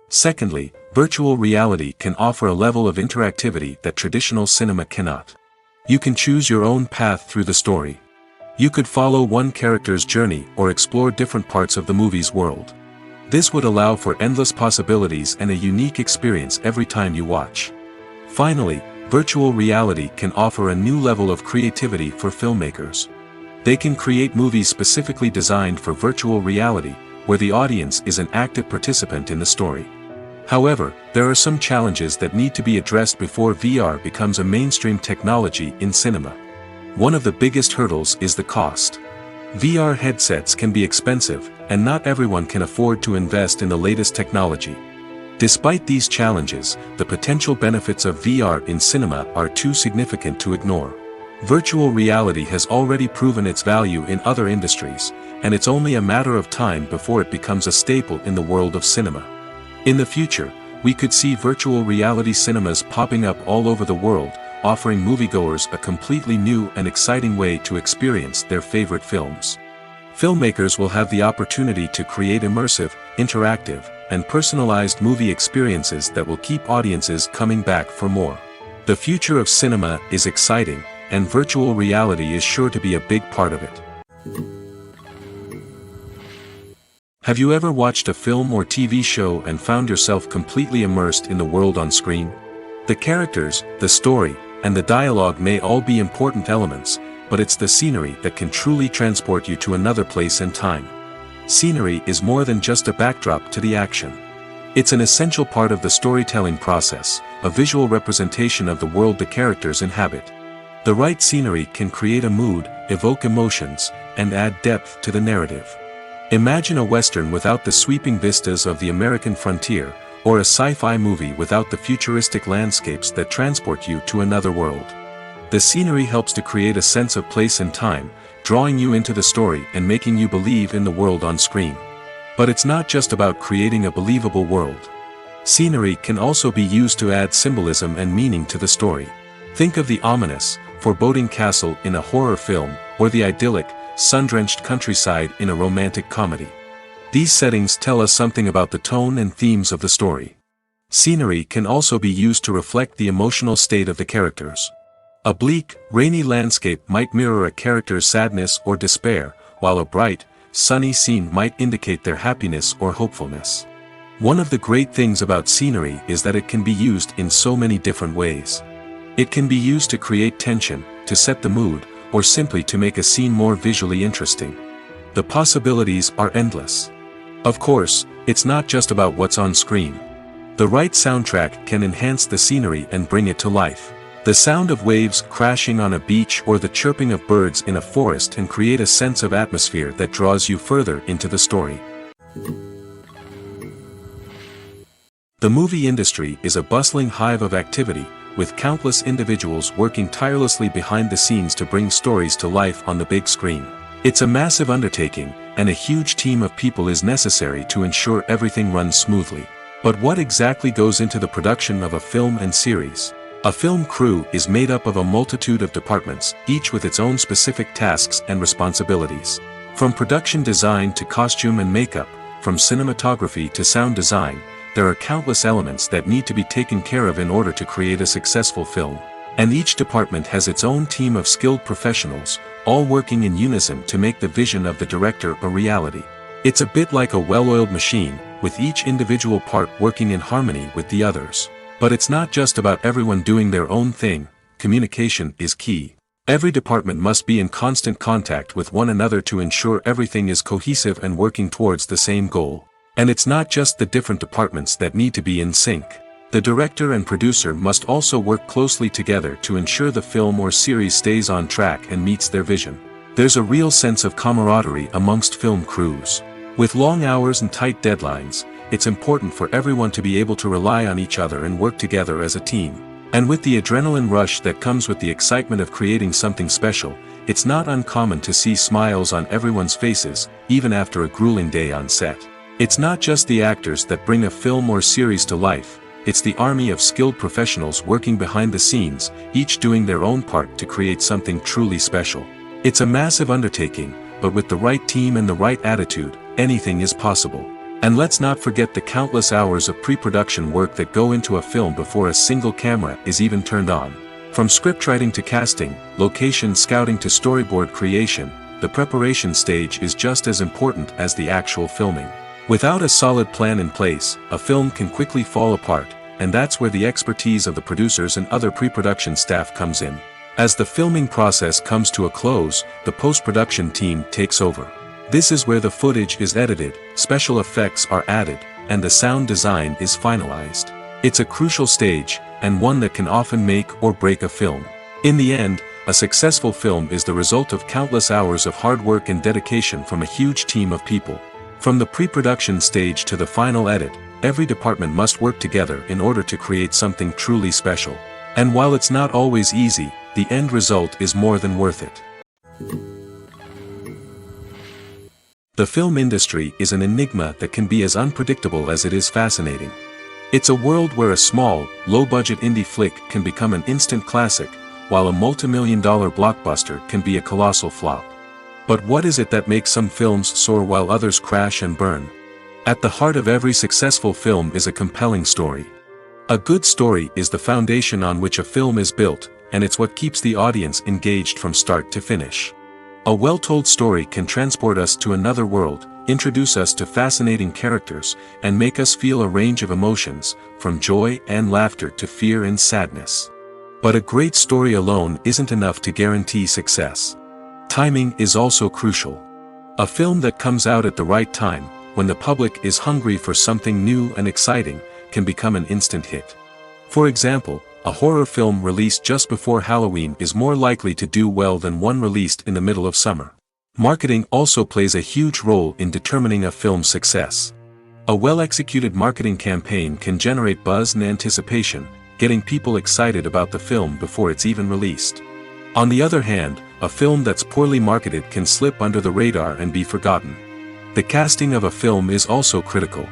Secondly, virtual reality can offer a level of interactivity that traditional cinema cannot. You can choose your own path through the story. You could follow one character's journey or explore different parts of the movie's world. This would allow for endless possibilities and a unique experience every time you watch. Finally, virtual reality can offer a new level of creativity for filmmakers. They can create movies specifically designed for virtual reality, where the audience is an active participant in the story. However, there are some challenges that need to be addressed before VR becomes a mainstream technology in cinema. One of the biggest hurdles is the cost. VR headsets can be expensive, and not everyone can afford to invest in the latest technology. Despite these challenges, the potential benefits of VR in cinema are too significant to ignore. Virtual reality has already proven its value in other industries, and it's only a matter of time before it becomes a staple in the world of cinema. In the future, we could see virtual reality cinemas popping up all over the world, offering moviegoers a completely new and exciting way to experience their favorite films. Filmmakers will have the opportunity to create immersive, interactive, and personalized movie experiences that will keep audiences coming back for more. The future of cinema is exciting, and virtual reality is sure to be a big part of it. Have you ever watched a film or TV show and found yourself completely immersed in the world on screen? The characters, the story, and the dialogue may all be important elements, but it's the scenery that can truly transport you to another place and time. Scenery is more than just a backdrop to the action. It's an essential part of the storytelling process, a visual representation of the world the characters inhabit. The right scenery can create a mood, evoke emotions, and add depth to the narrative. Imagine a western without the sweeping vistas of the American frontier, or a sci-fi movie without the futuristic landscapes that transport you to another world. The scenery helps to create a sense of place and time, drawing you into the story and making you believe in the world on screen. But it's not just about creating a believable world. Scenery can also be used to add symbolism and meaning to the story. Think of the ominous, foreboding castle in a horror film, or the idyllic, sun-drenched countryside in a romantic comedy. These settings tell us something about the tone and themes of the story. Scenery can also be used to reflect the emotional state of the characters. A bleak, rainy landscape might mirror a character's sadness or despair, while a bright, sunny scene might indicate their happiness or hopefulness. One of the great things about scenery is that it can be used in so many different ways. It can be used to create tension, to set the mood, or simply to make a scene more visually interesting. The possibilities are endless. Of course, it's not just about what's on screen. The right soundtrack can enhance the scenery and bring it to life. The sound of waves crashing on a beach or the chirping of birds in a forest can create a sense of atmosphere that draws you further into the story. The movie industry is a bustling hive of activity, with countless individuals working tirelessly behind the scenes to bring stories to life on the big screen. It's a massive undertaking, and a huge team of people is necessary to ensure everything runs smoothly. But what exactly goes into the production of a film and series? A film crew is made up of a multitude of departments, each with its own specific tasks and responsibilities. From production design to costume and makeup, from cinematography to sound design, there are countless elements that need to be taken care of in order to create a successful film. And each department has its own team of skilled professionals, all working in unison to make the vision of the director a reality. It's a bit like a well-oiled machine, with each individual part working in harmony with the others. But it's not just about everyone doing their own thing. Communication is key. Every department must be in constant contact with one another to ensure everything is cohesive and working towards the same goal. And it's not just the different departments that need to be in sync. The director and producer must also work closely together to ensure the film or series stays on track and meets their vision. There's a real sense of camaraderie amongst film crews. With long hours and tight deadlines, it's important for everyone to be able to rely on each other and work together as a team. And with the adrenaline rush that comes with the excitement of creating something special, it's not uncommon to see smiles on everyone's faces, even after a grueling day on set. It's not just the actors that bring a film or series to life, it's the army of skilled professionals working behind the scenes, each doing their own part to create something truly special. It's a massive undertaking, but with the right team and the right attitude, anything is possible. And let's not forget the countless hours of pre-production work that go into a film before a single camera is even turned on. From scriptwriting to casting, location scouting to storyboard creation, the preparation stage is just as important as the actual filming. Without a solid plan in place, a film can quickly fall apart, and that's where the expertise of the producers and other pre-production staff comes in. As the filming process comes to a close, the post-production team takes over. This is where the footage is edited, special effects are added, and the sound design is finalized. It's a crucial stage, and one that can often make or break a film. In the end, a successful film is the result of countless hours of hard work and dedication from a huge team of people. From the pre-production stage to the final edit, every department must work together in order to create something truly special. And while it's not always easy, the end result is more than worth it. The film industry is an enigma that can be as unpredictable as it is fascinating. It's a world where a small, low-budget indie flick can become an instant classic, while a multi-million-dollar blockbuster can be a colossal flop. But what is it that makes some films soar while others crash and burn? At the heart of every successful film is a compelling story. A good story is the foundation on which a film is built, and it's what keeps the audience engaged from start to finish. A well-told story can transport us to another world, introduce us to fascinating characters, and make us feel a range of emotions, from joy and laughter to fear and sadness. But a great story alone isn't enough to guarantee success. Timing is also crucial. A film that comes out at the right time, when the public is hungry for something new and exciting, can become an instant hit. For example, a horror film released just before Halloween is more likely to do well than one released in the middle of summer. Marketing also plays a huge role in determining a film's success. A well-executed marketing campaign can generate buzz and anticipation, getting people excited about the film before it's even released. On the other hand, a film that's poorly marketed can slip under the radar and be forgotten. The casting of a film is also critical.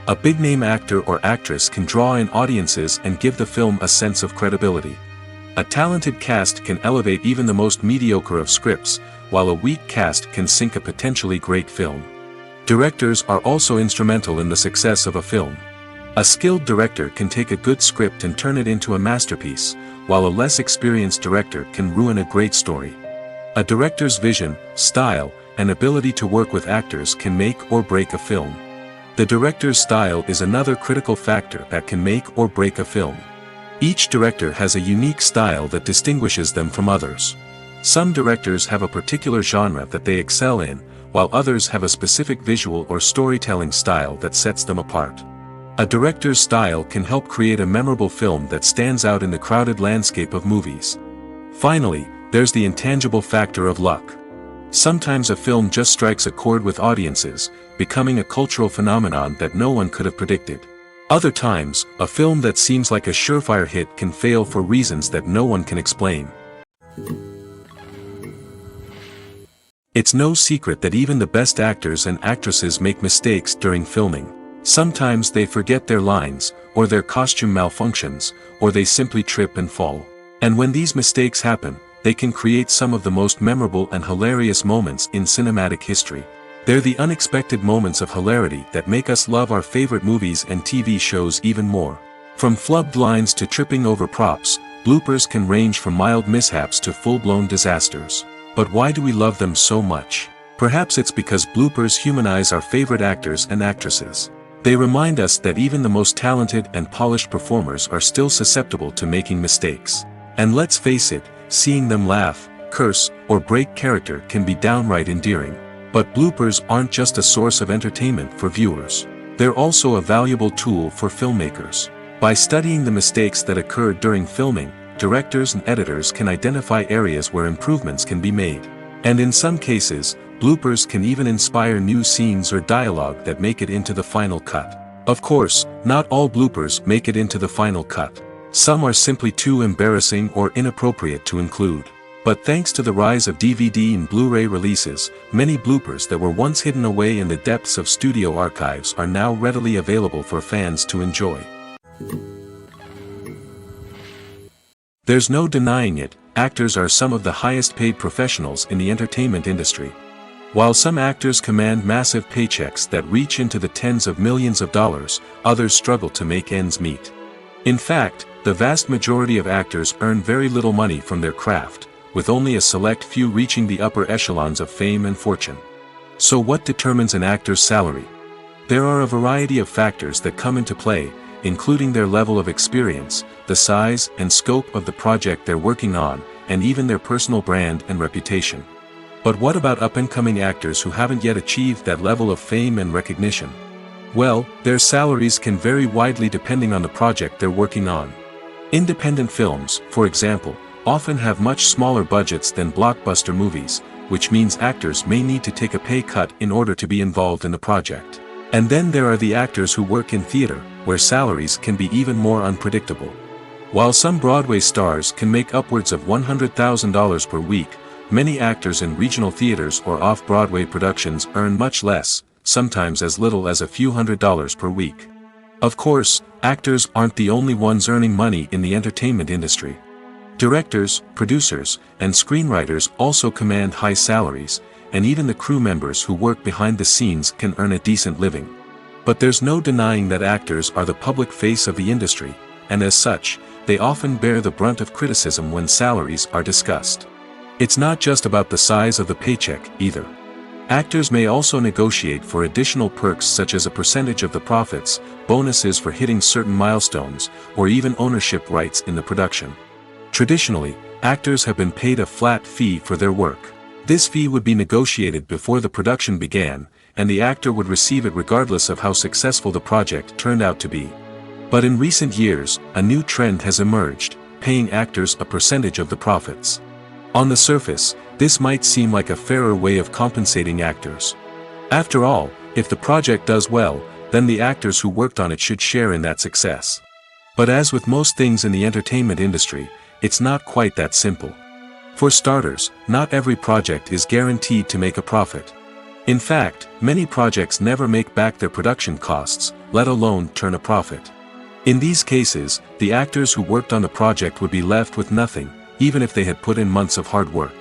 A big-name actor or actress can draw in audiences and give the film a sense of credibility. A talented cast can elevate even the most mediocre of scripts, while a weak cast can sink a potentially great film. Directors are also instrumental in the success of a film. A skilled director can take a good script and turn it into a masterpiece, while a less experienced director can ruin a great story. A director's vision, style, and ability to work with actors can make or break a film. The director's style is another critical factor that can make or break a film. Each director has a unique style that distinguishes them from others. Some directors have a particular genre that they excel in, while others have a specific visual or storytelling style that sets them apart. A director's style can help create a memorable film that stands out in the crowded landscape of movies. Finally, there's the intangible factor of luck. Sometimes a film just strikes a chord with audiences, becoming a cultural phenomenon that no one could have predicted. Other times, a film that seems like a surefire hit can fail for reasons that no one can explain. It's no secret that even the best actors and actresses make mistakes during filming. Sometimes they forget their lines, or their costume malfunctions, or they simply trip and fall. And when these mistakes happen, they can create some of the most memorable and hilarious moments in cinematic history. They're the unexpected moments of hilarity that make us love our favorite movies and TV shows even more. From flubbed lines to tripping over props, bloopers can range from mild mishaps to full-blown disasters. But why do we love them so much? Perhaps it's because bloopers humanize our favorite actors and actresses. They remind us that even the most talented and polished performers are still susceptible to making mistakes. And let's face it, seeing them laugh, curse, or break character can be downright endearing. But bloopers aren't just a source of entertainment for viewers. They're also a valuable tool for filmmakers. By studying the mistakes that occurred during filming, directors and editors can identify areas where improvements can be made. And in some cases, bloopers can even inspire new scenes or dialogue that make it into the final cut. Of course, not all bloopers make it into the final cut. Some are simply too embarrassing or inappropriate to include. But thanks to the rise of DVD and Blu-ray releases, many bloopers that were once hidden away in the depths of studio archives are now readily available for fans to enjoy. There's no denying it, actors are some of the highest paid professionals in the entertainment industry. While some actors command massive paychecks that reach into the tens of millions of dollars, others struggle to make ends meet. In fact, the vast majority of actors earn very little money from their craft, with only a select few reaching the upper echelons of fame and fortune. So what determines an actor's salary? There are a variety of factors that come into play, including their level of experience, the size and scope of the project they're working on, and even their personal brand and reputation. But what about up-and-coming actors who haven't yet achieved that level of fame and recognition? Well, their salaries can vary widely depending on the project they're working on. Independent films, for example, often have much smaller budgets than blockbuster movies, which means actors may need to take a pay cut in order to be involved in the project. And then there are the actors who work in theater, where salaries can be even more unpredictable. While some Broadway stars can make upwards of $100,000 per week, many actors in regional theaters or off-Broadway productions earn much less, sometimes as little as a few $100s per week. Of course, actors aren't the only ones earning money in the entertainment industry. Directors, producers, and screenwriters also command high salaries, and even the crew members who work behind the scenes can earn a decent living. But there's no denying that actors are the public face of the industry, and as such, they often bear the brunt of criticism when salaries are discussed. It's not just about the size of the paycheck, either. Actors may also negotiate for additional perks such as a percentage of the profits, bonuses for hitting certain milestones, or even ownership rights in the production. Traditionally, actors have been paid a flat fee for their work. This fee would be negotiated before the production began, and the actor would receive it regardless of how successful the project turned out to be. But in recent years, a new trend has emerged, paying actors a percentage of the profits. On the surface, this might seem like a fairer way of compensating actors. After all, if the project does well, then the actors who worked on it should share in that success. But as with most things in the entertainment industry, it's not quite that simple. For starters, not every project is guaranteed to make a profit. In fact, many projects never make back their production costs, let alone turn a profit. In these cases, the actors who worked on the project would be left with nothing, even if they had put in months of hard work.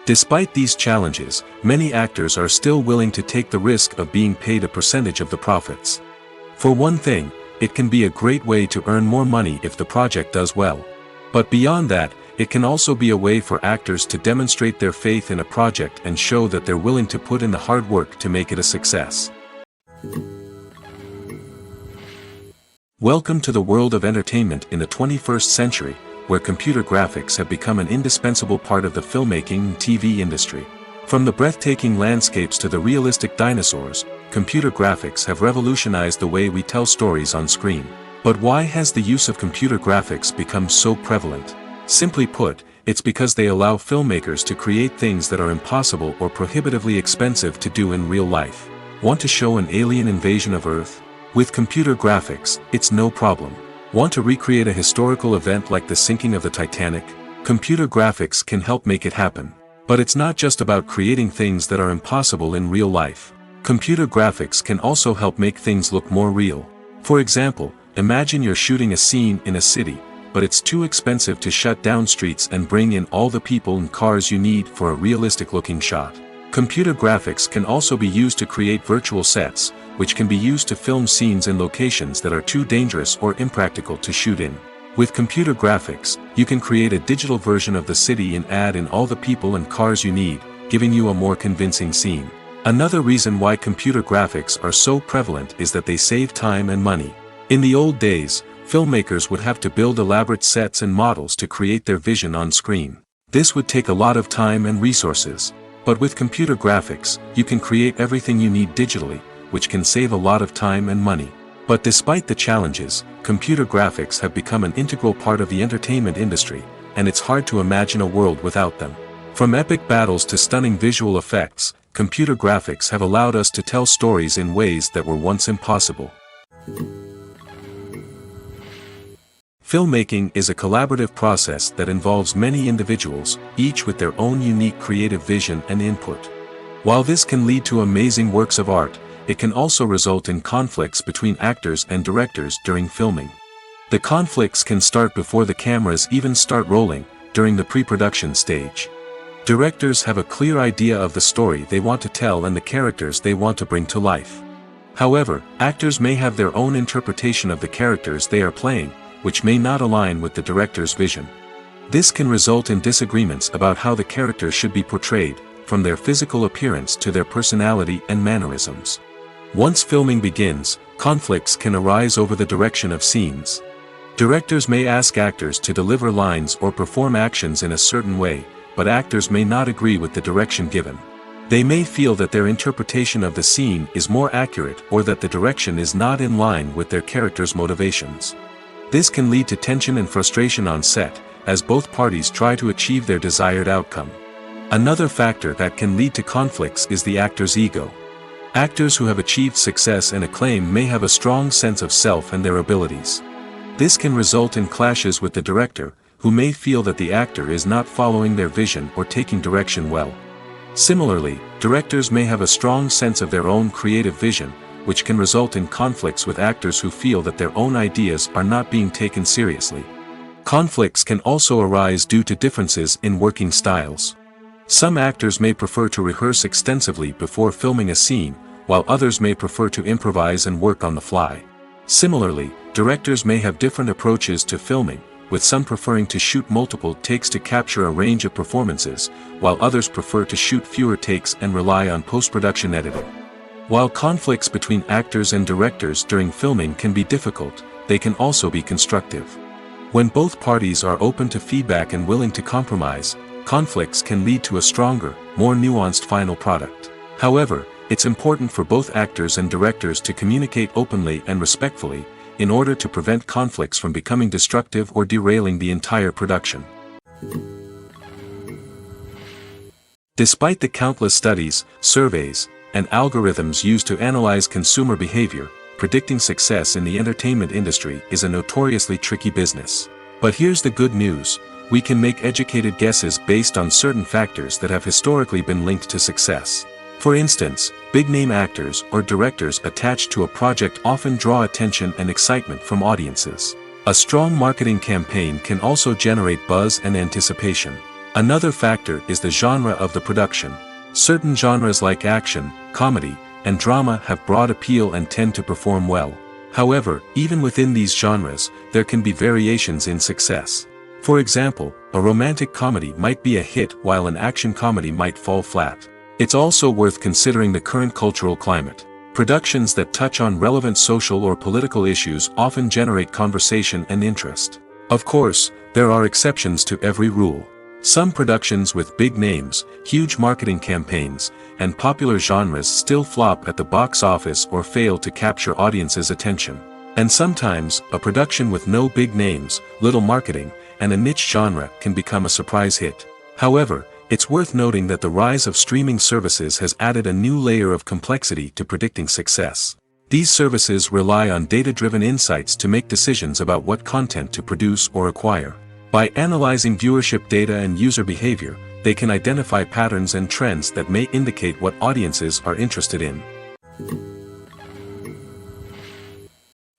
Despite these challenges, many actors are still willing to take the risk of being paid a percentage of the profits. For one thing, it can be a great way to earn more money if the project does well. But beyond that, it can also be a way for actors to demonstrate their faith in a project and show that they're willing to put in the hard work to make it a success. Welcome to the world of entertainment in the 21st century, where computer graphics have become an indispensable part of the filmmaking and TV industry. From the breathtaking landscapes to the realistic dinosaurs, computer graphics have revolutionized the way we tell stories on screen. But why has the use of computer graphics become so prevalent? Simply put, it's because they allow filmmakers to create things that are impossible or prohibitively expensive to do in real life. Want to show an alien invasion of Earth? With computer graphics, it's no problem. Want to recreate a historical event like the sinking of the Titanic? Computer graphics can help make it happen. But it's not just about creating things that are impossible in real life. Computer graphics can also help make things look more real. For example, imagine you're shooting a scene in a city, but it's too expensive to shut down streets and bring in all the people and cars you need for a realistic-looking shot. Computer graphics can also be used to create virtual sets, which can be used to film scenes in locations that are too dangerous or impractical to shoot in. With computer graphics, you can create a digital version of the city and add in all the people and cars you need, giving you a more convincing scene. Another reason why computer graphics are so prevalent is that they save time and money. In the old days, filmmakers would have to build elaborate sets and models to create their vision on screen. This would take a lot of time and resources. But with computer graphics, you can create everything you need digitally, which can save a lot of time and money. But despite the challenges, computer graphics have become an integral part of the entertainment industry, and it's hard to imagine a world without them. From epic battles to stunning visual effects, computer graphics have allowed us to tell stories in ways that were once impossible. Filmmaking is a collaborative process that involves many individuals, each with their own unique creative vision and input. While this can lead to amazing works of art, it can also result in conflicts between actors and directors during filming. The conflicts can start before the cameras even start rolling, during the pre-production stage. Directors have a clear idea of the story they want to tell and the characters they want to bring to life. However, actors may have their own interpretation of the characters they are playing, which may not align with the director's vision. This can result in disagreements about how the characters should be portrayed, from their physical appearance to their personality and mannerisms. Once filming begins, conflicts can arise over the direction of scenes. Directors may ask actors to deliver lines or perform actions in a certain way, but actors may not agree with the direction given. They may feel that their interpretation of the scene is more accurate or that the direction is not in line with their character's motivations. This can lead to tension and frustration on set, as both parties try to achieve their desired outcome. Another factor that can lead to conflicts is the actor's ego. Actors who have achieved success and acclaim may have a strong sense of self and their abilities. This can result in clashes with the director, who may feel that the actor is not following their vision or taking direction well. Similarly, directors may have a strong sense of their own creative vision, which can result in conflicts with actors who feel that their own ideas are not being taken seriously. Conflicts can also arise due to differences in working styles. Some actors may prefer to rehearse extensively before filming a scene, while others may prefer to improvise and work on the fly. Similarly, directors may have different approaches to filming, with some preferring to shoot multiple takes to capture a range of performances, while others prefer to shoot fewer takes and rely on post-production editing. While conflicts between actors and directors during filming can be difficult, they can also be constructive. When both parties are open to feedback and willing to compromise, conflicts can lead to a stronger, more nuanced final product. However, it's important for both actors and directors to communicate openly and respectfully, in order to prevent conflicts from becoming destructive or derailing the entire production. Despite the countless studies, surveys, and algorithms used to analyze consumer behavior, predicting success in the entertainment industry is a notoriously tricky business. But here's the good news: we can make educated guesses based on certain factors that have historically been linked to success. For instance, big-name actors or directors attached to a project often draw attention and excitement from audiences. A strong marketing campaign can also generate buzz and anticipation. Another factor is the genre of the production. Certain genres like action, comedy, and drama have broad appeal and tend to perform well. However, even within these genres, there can be variations in success. For example, a romantic comedy might be a hit while an action comedy might fall flat. It's also worth considering the current cultural climate. Productions that touch on relevant social or political issues often generate conversation and interest. Of course, there are exceptions to every rule. Some productions with big names, huge marketing campaigns, and popular genres still flop at the box office or fail to capture audiences' attention. And sometimes, a production with no big names, little marketing, and a niche genre can become a surprise hit. However, it's worth noting that the rise of streaming services has added a new layer of complexity to predicting success. These services rely on data-driven insights to make decisions about what content to produce or acquire. By analyzing viewership data and user behavior, they can identify patterns and trends that may indicate what audiences are interested in.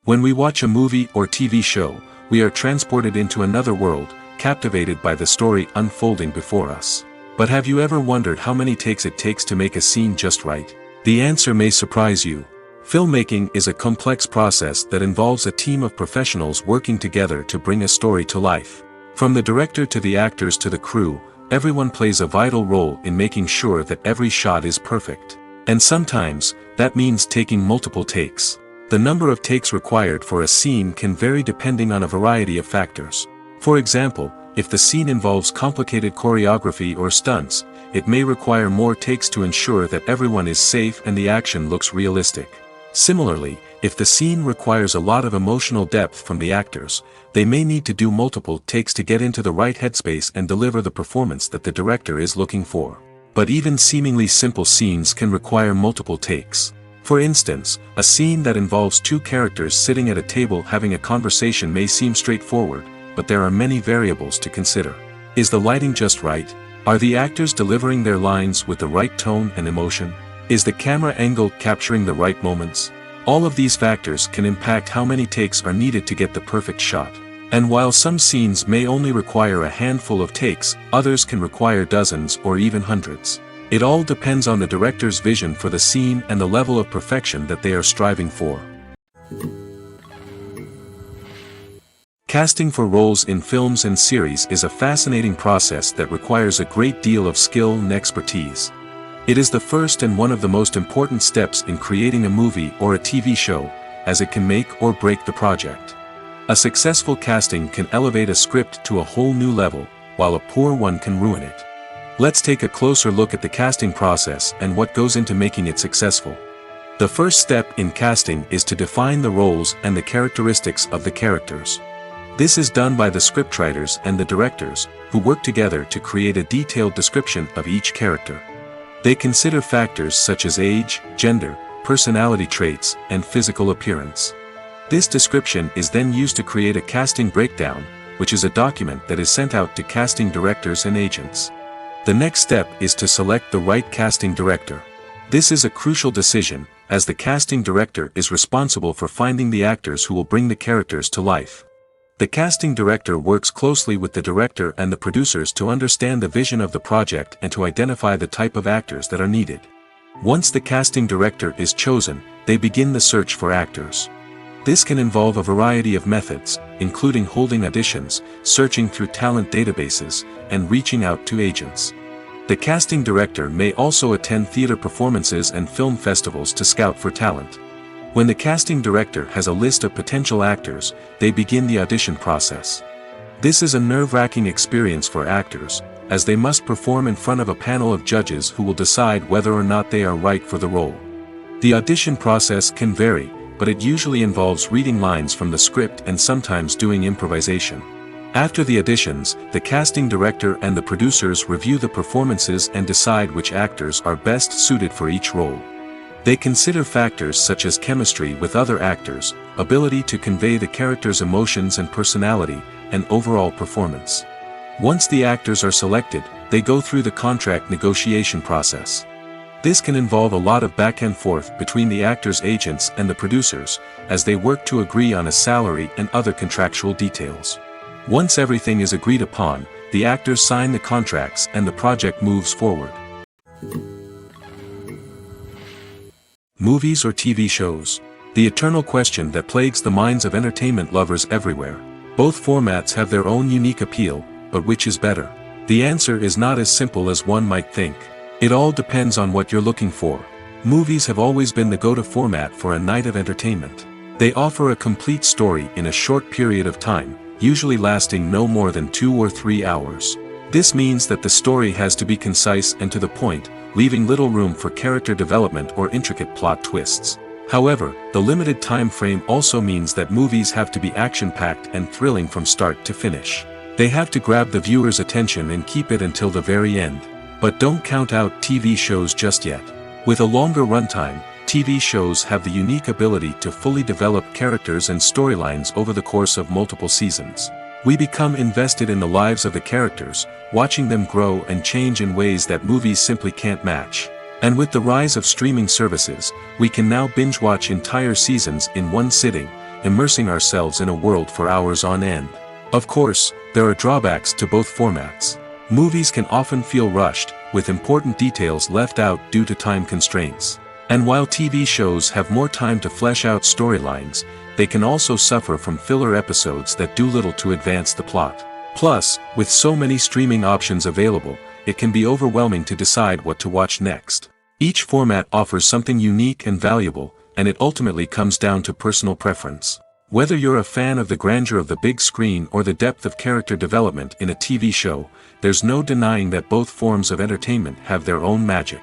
When we watch a movie or TV show, we are transported into another world, captivated by the story unfolding before us. But have you ever wondered how many takes it takes to make a scene just right? The answer may surprise you. Filmmaking is a complex process that involves a team of professionals working together to bring a story to life. From the director to the actors to the crew, everyone plays a vital role in making sure that every shot is perfect. And sometimes, that means taking multiple takes. The number of takes required for a scene can vary depending on a variety of factors. For example, if the scene involves complicated choreography or stunts, it may require more takes to ensure that everyone is safe and the action looks realistic. Similarly, if the scene requires a lot of emotional depth from the actors, they may need to do multiple takes to get into the right headspace and deliver the performance that the director is looking for. But even seemingly simple scenes can require multiple takes. For instance, a scene that involves two characters sitting at a table having a conversation may seem straightforward, but there are many variables to consider. Is the lighting just right? Are the actors delivering their lines with the right tone and emotion? Is the camera angle capturing the right moments? All of these factors can impact how many takes are needed to get the perfect shot. And while some scenes may only require a handful of takes, others can require dozens or even hundreds. It all depends on the director's vision for the scene and the level of perfection that they are striving for. Casting for roles in films and series is a fascinating process that requires a great deal of skill and expertise. It is the first and one of the most important steps in creating a movie or a TV show, as it can make or break the project. A successful casting can elevate a script to a whole new level, while a poor one can ruin it. Let's take a closer look at the casting process and what goes into making it successful. The first step in casting is to define the roles and the characteristics of the characters. This is done by the scriptwriters and the directors, who work together to create a detailed description of each character. They consider factors such as age, gender, personality traits, and physical appearance. This description is then used to create a casting breakdown, which is a document that is sent out to casting directors and agents. The next step is to select the right casting director. This is a crucial decision, as the casting director is responsible for finding the actors who will bring the characters to life. The casting director works closely with the director and the producers to understand the vision of the project and to identify the type of actors that are needed. Once the casting director is chosen, they begin the search for actors. This can involve a variety of methods, including holding auditions, searching through talent databases, and reaching out to agents. The casting director may also attend theater performances and film festivals to scout for talent. When the casting director has a list of potential actors, they begin the audition process. This is a nerve-wracking experience for actors, as they must perform in front of a panel of judges who will decide whether or not they are right for the role. The audition process can vary, but it usually involves reading lines from the script and sometimes doing improvisation. After the auditions, the casting director and the producers review the performances and decide which actors are best suited for each role. They consider factors such as chemistry with other actors, ability to convey the character's emotions and personality, and overall performance. Once the actors are selected, they go through the contract negotiation process. This can involve a lot of back and forth between the actors' agents and the producers, as they work to agree on a salary and other contractual details. Once everything is agreed upon, the actors sign the contracts and the project moves forward. Movies or TV shows? The eternal question that plagues the minds of entertainment lovers everywhere. Both formats have their own unique appeal, but which is better? The answer is not as simple as one might think. It all depends on what you're looking for. Movies have always been the go-to format for a night of entertainment. They offer a complete story in a short period of time, usually lasting no more than 2 or 3 hours. This means that the story has to be concise and to the point, leaving little room for character development or intricate plot twists. However, the limited time frame also means that movies have to be action-packed and thrilling from start to finish. They have to grab the viewer's attention and keep it until the very end. But don't count out TV shows just yet. With a longer runtime, TV shows have the unique ability to fully develop characters and storylines over the course of multiple seasons. We become invested in the lives of the characters, watching them grow and change in ways that movies simply can't match. And with the rise of streaming services, we can now binge-watch entire seasons in one sitting, immersing ourselves in a world for hours on end. Of course, there are drawbacks to both formats. Movies can often feel rushed, with important details left out due to time constraints. And while TV shows have more time to flesh out storylines, they can also suffer from filler episodes that do little to advance the plot. Plus, with so many streaming options available, it can be overwhelming to decide what to watch next. Each format offers something unique and valuable, and it ultimately comes down to personal preference. Whether you're a fan of the grandeur of the big screen or the depth of character development in a TV show, there's no denying that both forms of entertainment have their own magic.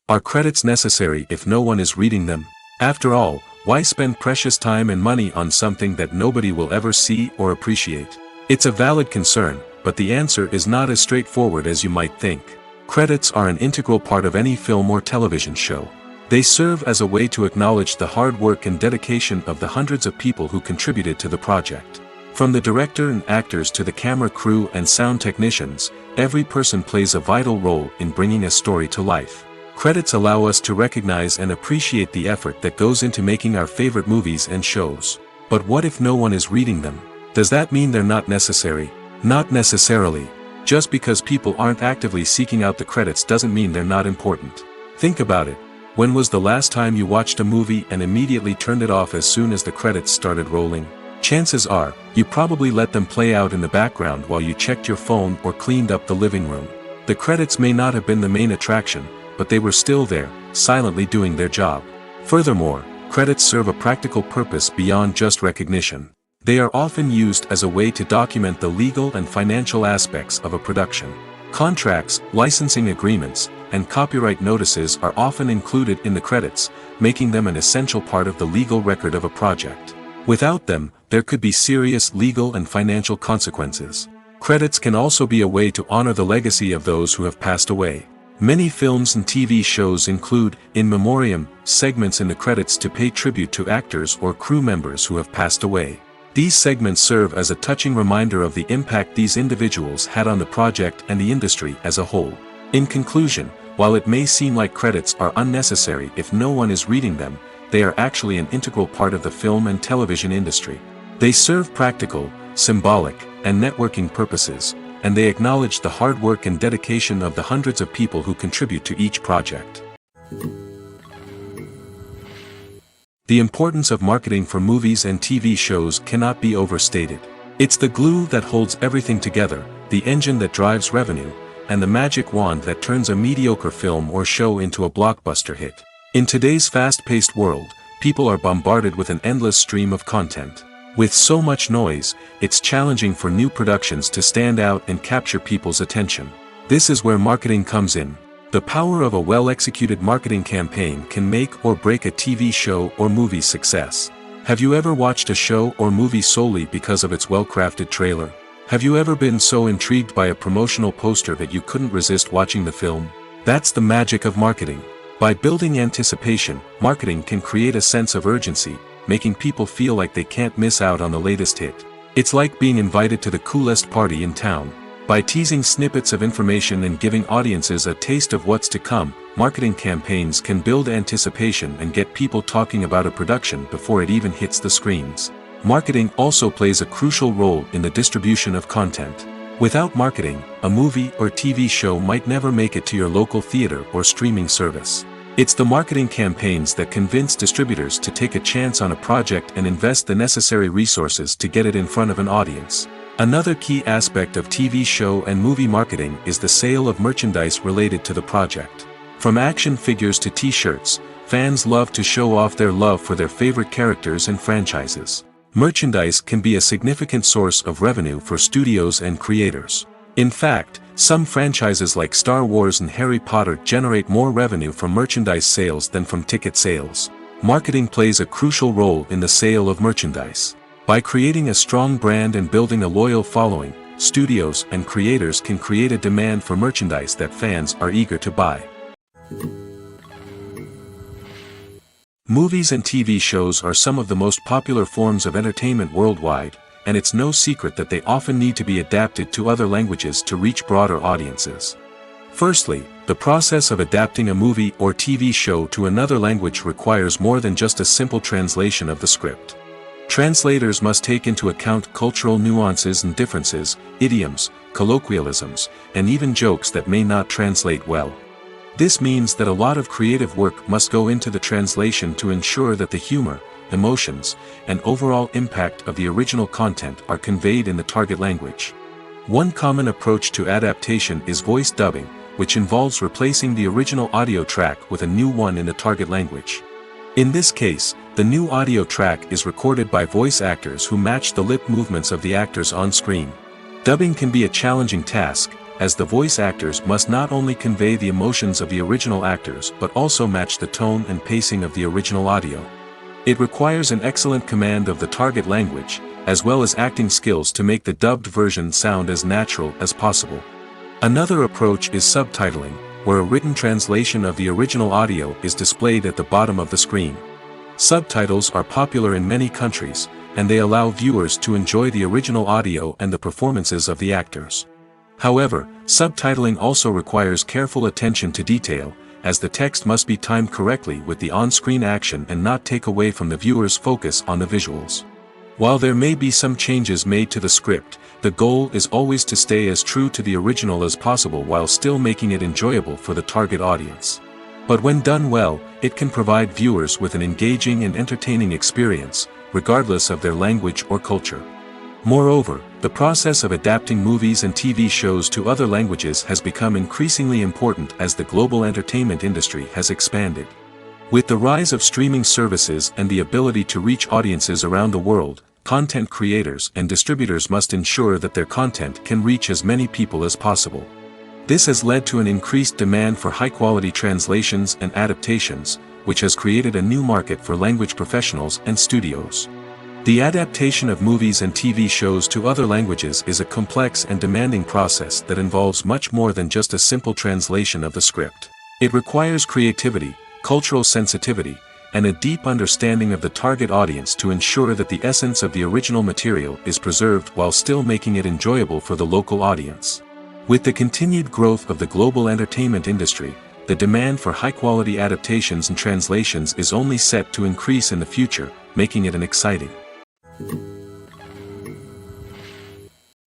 Are credits necessary if no one is reading them? After all, why spend precious time and money on something that nobody will ever see or appreciate? It's a valid concern, but the answer is not as straightforward as you might think. Credits are an integral part of any film or television show. They serve as a way to acknowledge the hard work and dedication of the hundreds of people who contributed to the project. From the director and actors to the camera crew and sound technicians, every person plays a vital role in bringing a story to life. Credits allow us to recognize and appreciate the effort that goes into making our favorite movies and shows. But what if no one is reading them? Does that mean they're not necessary? Not necessarily. Just because people aren't actively seeking out the credits doesn't mean they're not important. Think about it. When was the last time you watched a movie and immediately turned it off as soon as the credits started rolling? Chances are, you probably let them play out in the background while you checked your phone or cleaned up the living room. The credits may not have been the main attraction, but they were still there, silently doing their job. Furthermore, credits serve a practical purpose beyond just recognition. They are often used as a way to document the legal and financial aspects of a production. Contracts, licensing agreements, and copyright notices are often included in the credits, making them an essential part of the legal record of a project. Without them, there could be serious legal and financial consequences. Credits can also be a way to honor the legacy of those who have passed away. Many films and TV shows include, in memoriam, segments in the credits to pay tribute to actors or crew members who have passed away. These segments serve as a touching reminder of the impact these individuals had on the project and the industry as a whole. In conclusion, while it may seem like credits are unnecessary if no one is reading them, they are actually an integral part of the film and television industry. They serve practical, symbolic, and networking purposes, and they acknowledge the hard work and dedication of the hundreds of people who contribute to each project. The importance of marketing for movies and TV shows cannot be overstated. It's the glue that holds everything together, the engine that drives revenue, and the magic wand that turns a mediocre film or show into a blockbuster hit. In today's fast-paced world, people are bombarded with an endless stream of content. With so much noise, it's challenging for new productions to stand out and capture people's attention. This is where marketing comes in. The power of a well-executed marketing campaign can make or break a TV show or movie's success. Have you ever watched a show or movie solely because of its well-crafted trailer? Have you ever been so intrigued by a promotional poster that you couldn't resist watching the film? That's the magic of marketing. By building anticipation, marketing can create a sense of urgency, making people feel like they can't miss out on the latest hit. It's like being invited to the coolest party in town. By teasing snippets of information and giving audiences a taste of what's to come, marketing campaigns can build anticipation and get people talking about a production before it even hits the screens. Marketing also plays a crucial role in the distribution of content. Without marketing, a movie or TV show might never make it to your local theater or streaming service. It's the marketing campaigns that convince distributors to take a chance on a project and invest the necessary resources to get it in front of an audience. Another key aspect of TV show and movie marketing is the sale of merchandise related to the project. From action figures to t-shirts, fans love to show off their love for their favorite characters and franchises. Merchandise can be a significant source of revenue for studios and creators. In fact, some franchises like Star Wars and Harry Potter generate more revenue from merchandise sales than from ticket sales. Marketing plays a crucial role in the sale of merchandise. By creating a strong brand and building a loyal following, studios and creators can create a demand for merchandise that fans are eager to buy. Movies and TV shows are some of the most popular forms of entertainment worldwide, and it's no secret that they often need to be adapted to other languages to reach broader audiences. Firstly, the process of adapting a movie or TV show to another language requires more than just a simple translation of the script. Translators must take into account cultural nuances and differences, idioms, colloquialisms, and even jokes that may not translate well. This means that a lot of creative work must go into the translation to ensure that the humor, emotions, and overall impact of the original content are conveyed in the target language. One common approach to adaptation is voice dubbing, which involves replacing the original audio track with a new one in the target language. In this case, the new audio track is recorded by voice actors who match the lip movements of the actors on screen. Dubbing can be a challenging task, as the voice actors must not only convey the emotions of the original actors but also match the tone and pacing of the original audio. It requires an excellent command of the target language, as well as acting skills to make the dubbed version sound as natural as possible. Another approach is subtitling, where a written translation of the original audio is displayed at the bottom of the screen. Subtitles are popular in many countries, and they allow viewers to enjoy the original audio and the performances of the actors. However, subtitling also requires careful attention to detail, as the text must be timed correctly with the on-screen action and not take away from the viewer's focus on the visuals. While there may be some changes made to the script, the goal is always to stay as true to the original as possible while still making it enjoyable for the target audience. But when done well, it can provide viewers with an engaging and entertaining experience, regardless of their language or culture. Moreover, the process of adapting movies and TV shows to other languages has become increasingly important as the global entertainment industry has expanded. With the rise of streaming services and the ability to reach audiences around the world, content creators and distributors must ensure that their content can reach as many people as possible. This has led to an increased demand for high-quality translations and adaptations, which has created a new market for language professionals and studios. The adaptation of movies and TV shows to other languages is a complex and demanding process that involves much more than just a simple translation of the script. It requires creativity, cultural sensitivity, and a deep understanding of the target audience to ensure that the essence of the original material is preserved while still making it enjoyable for the local audience. With the continued growth of the global entertainment industry, the demand for high-quality adaptations and translations is only set to increase in the future, making it an exciting.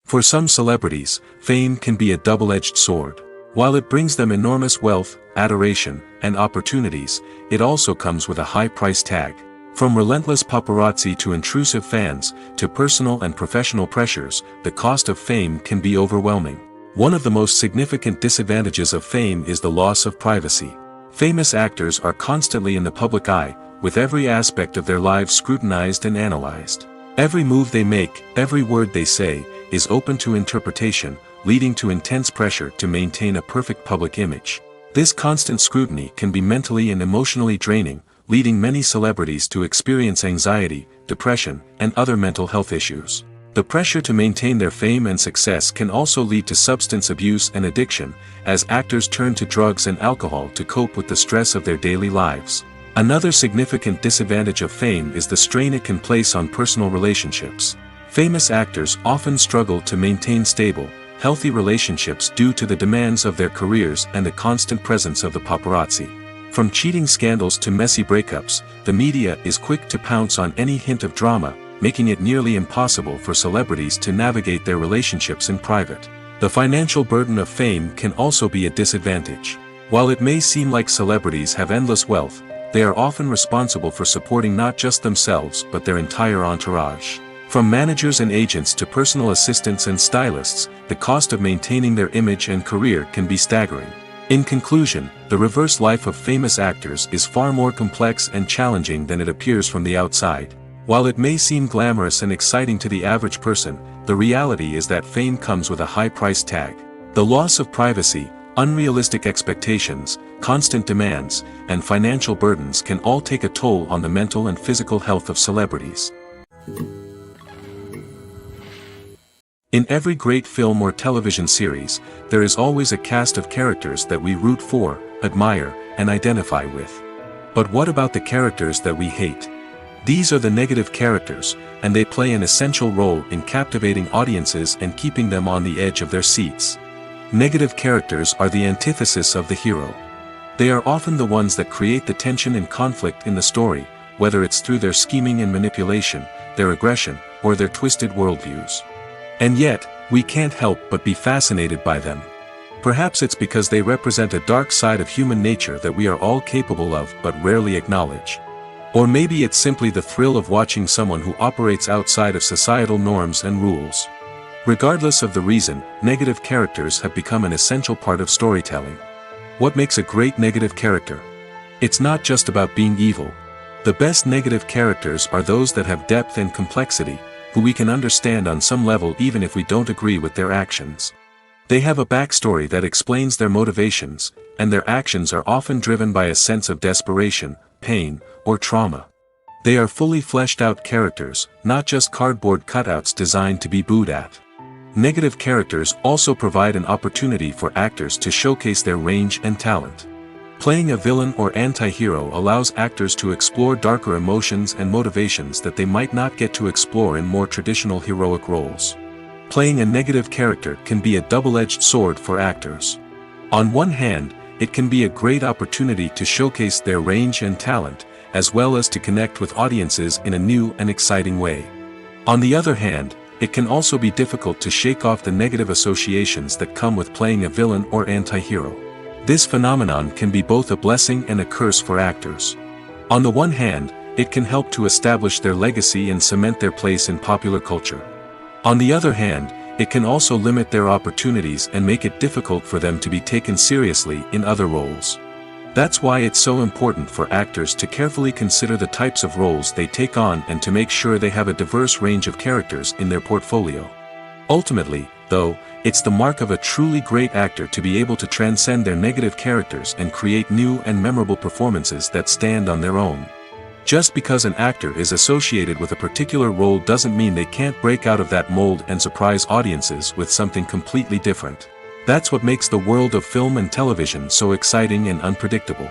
For some celebrities, fame can be a double-edged sword. While it brings them enormous wealth, adoration, and opportunities, it also comes with a high price tag. From relentless paparazzi to intrusive fans, to personal and professional pressures, the cost of fame can be overwhelming. One of the most significant disadvantages of fame is the loss of privacy. Famous actors are constantly in the public eye, with every aspect of their lives scrutinized and analyzed. Every move they make, every word they say, is open to interpretation, leading to intense pressure to maintain a perfect public image. This constant scrutiny can be mentally and emotionally draining, leading many celebrities to experience anxiety, depression, and other mental health issues. The pressure to maintain their fame and success can also lead to substance abuse and addiction, as actors turn to drugs and alcohol to cope with the stress of their daily lives. Another significant disadvantage of fame is the strain it can place on personal relationships. Famous actors often struggle to maintain stable, healthy relationships due to the demands of their careers and the constant presence of the paparazzi. From cheating scandals to messy breakups, the media is quick to pounce on any hint of drama, making it nearly impossible for celebrities to navigate their relationships in private. The financial burden of fame can also be a disadvantage. While it may seem like celebrities have endless wealth, they are often responsible for supporting not just themselves but their entire entourage. From managers and agents to personal assistants and stylists, the cost of maintaining their image and career can be staggering. In conclusion, the reverse life of famous actors is far more complex and challenging than it appears from the outside. While it may seem glamorous and exciting to the average person, the reality is that fame comes with a high price tag. The loss of privacy, unrealistic expectations, constant demands, and financial burdens can all take a toll on the mental and physical health of celebrities. In every great film or television series, there is always a cast of characters that we root for, admire, and identify with. But what about the characters that we hate? These are the negative characters, and they play an essential role in captivating audiences and keeping them on the edge of their seats. Negative characters are the antithesis of the hero. They are often the ones that create the tension and conflict in the story, whether it's through their scheming and manipulation, their aggression, or their twisted worldviews. And yet, we can't help but be fascinated by them. Perhaps it's because they represent a dark side of human nature that we are all capable of but rarely acknowledge. Or maybe it's simply the thrill of watching someone who operates outside of societal norms and rules. Regardless of the reason, negative characters have become an essential part of storytelling. What makes a great negative character? It's not just about being evil. The best negative characters are those that have depth and complexity, who we can understand on some level even if we don't agree with their actions. They have a backstory that explains their motivations, and their actions are often driven by a sense of desperation, pain, or trauma. They are fully fleshed out characters, not just cardboard cutouts designed to be booed at. Negative characters also provide an opportunity for actors to showcase their range and talent. Playing a villain or anti-hero allows actors to explore darker emotions and motivations that they might not get to explore in more traditional heroic roles. Playing a negative character can be a double-edged sword for actors. On one hand, it can be a great opportunity to showcase their range and talent, as well as to connect with audiences in a new and exciting way. On the other hand, it can also be difficult to shake off the negative associations that come with playing a villain or anti-hero. This phenomenon can be both a blessing and a curse for actors. On the one hand, it can help to establish their legacy and cement their place in popular culture. On the other hand, it can also limit their opportunities and make it difficult for them to be taken seriously in other roles. That's why it's so important for actors to carefully consider the types of roles they take on and to make sure they have a diverse range of characters in their portfolio. Ultimately, though, it's the mark of a truly great actor to be able to transcend their negative characters and create new and memorable performances that stand on their own. Just because an actor is associated with a particular role doesn't mean they can't break out of that mold and surprise audiences with something completely different. That's what makes the world of film and television so exciting and unpredictable.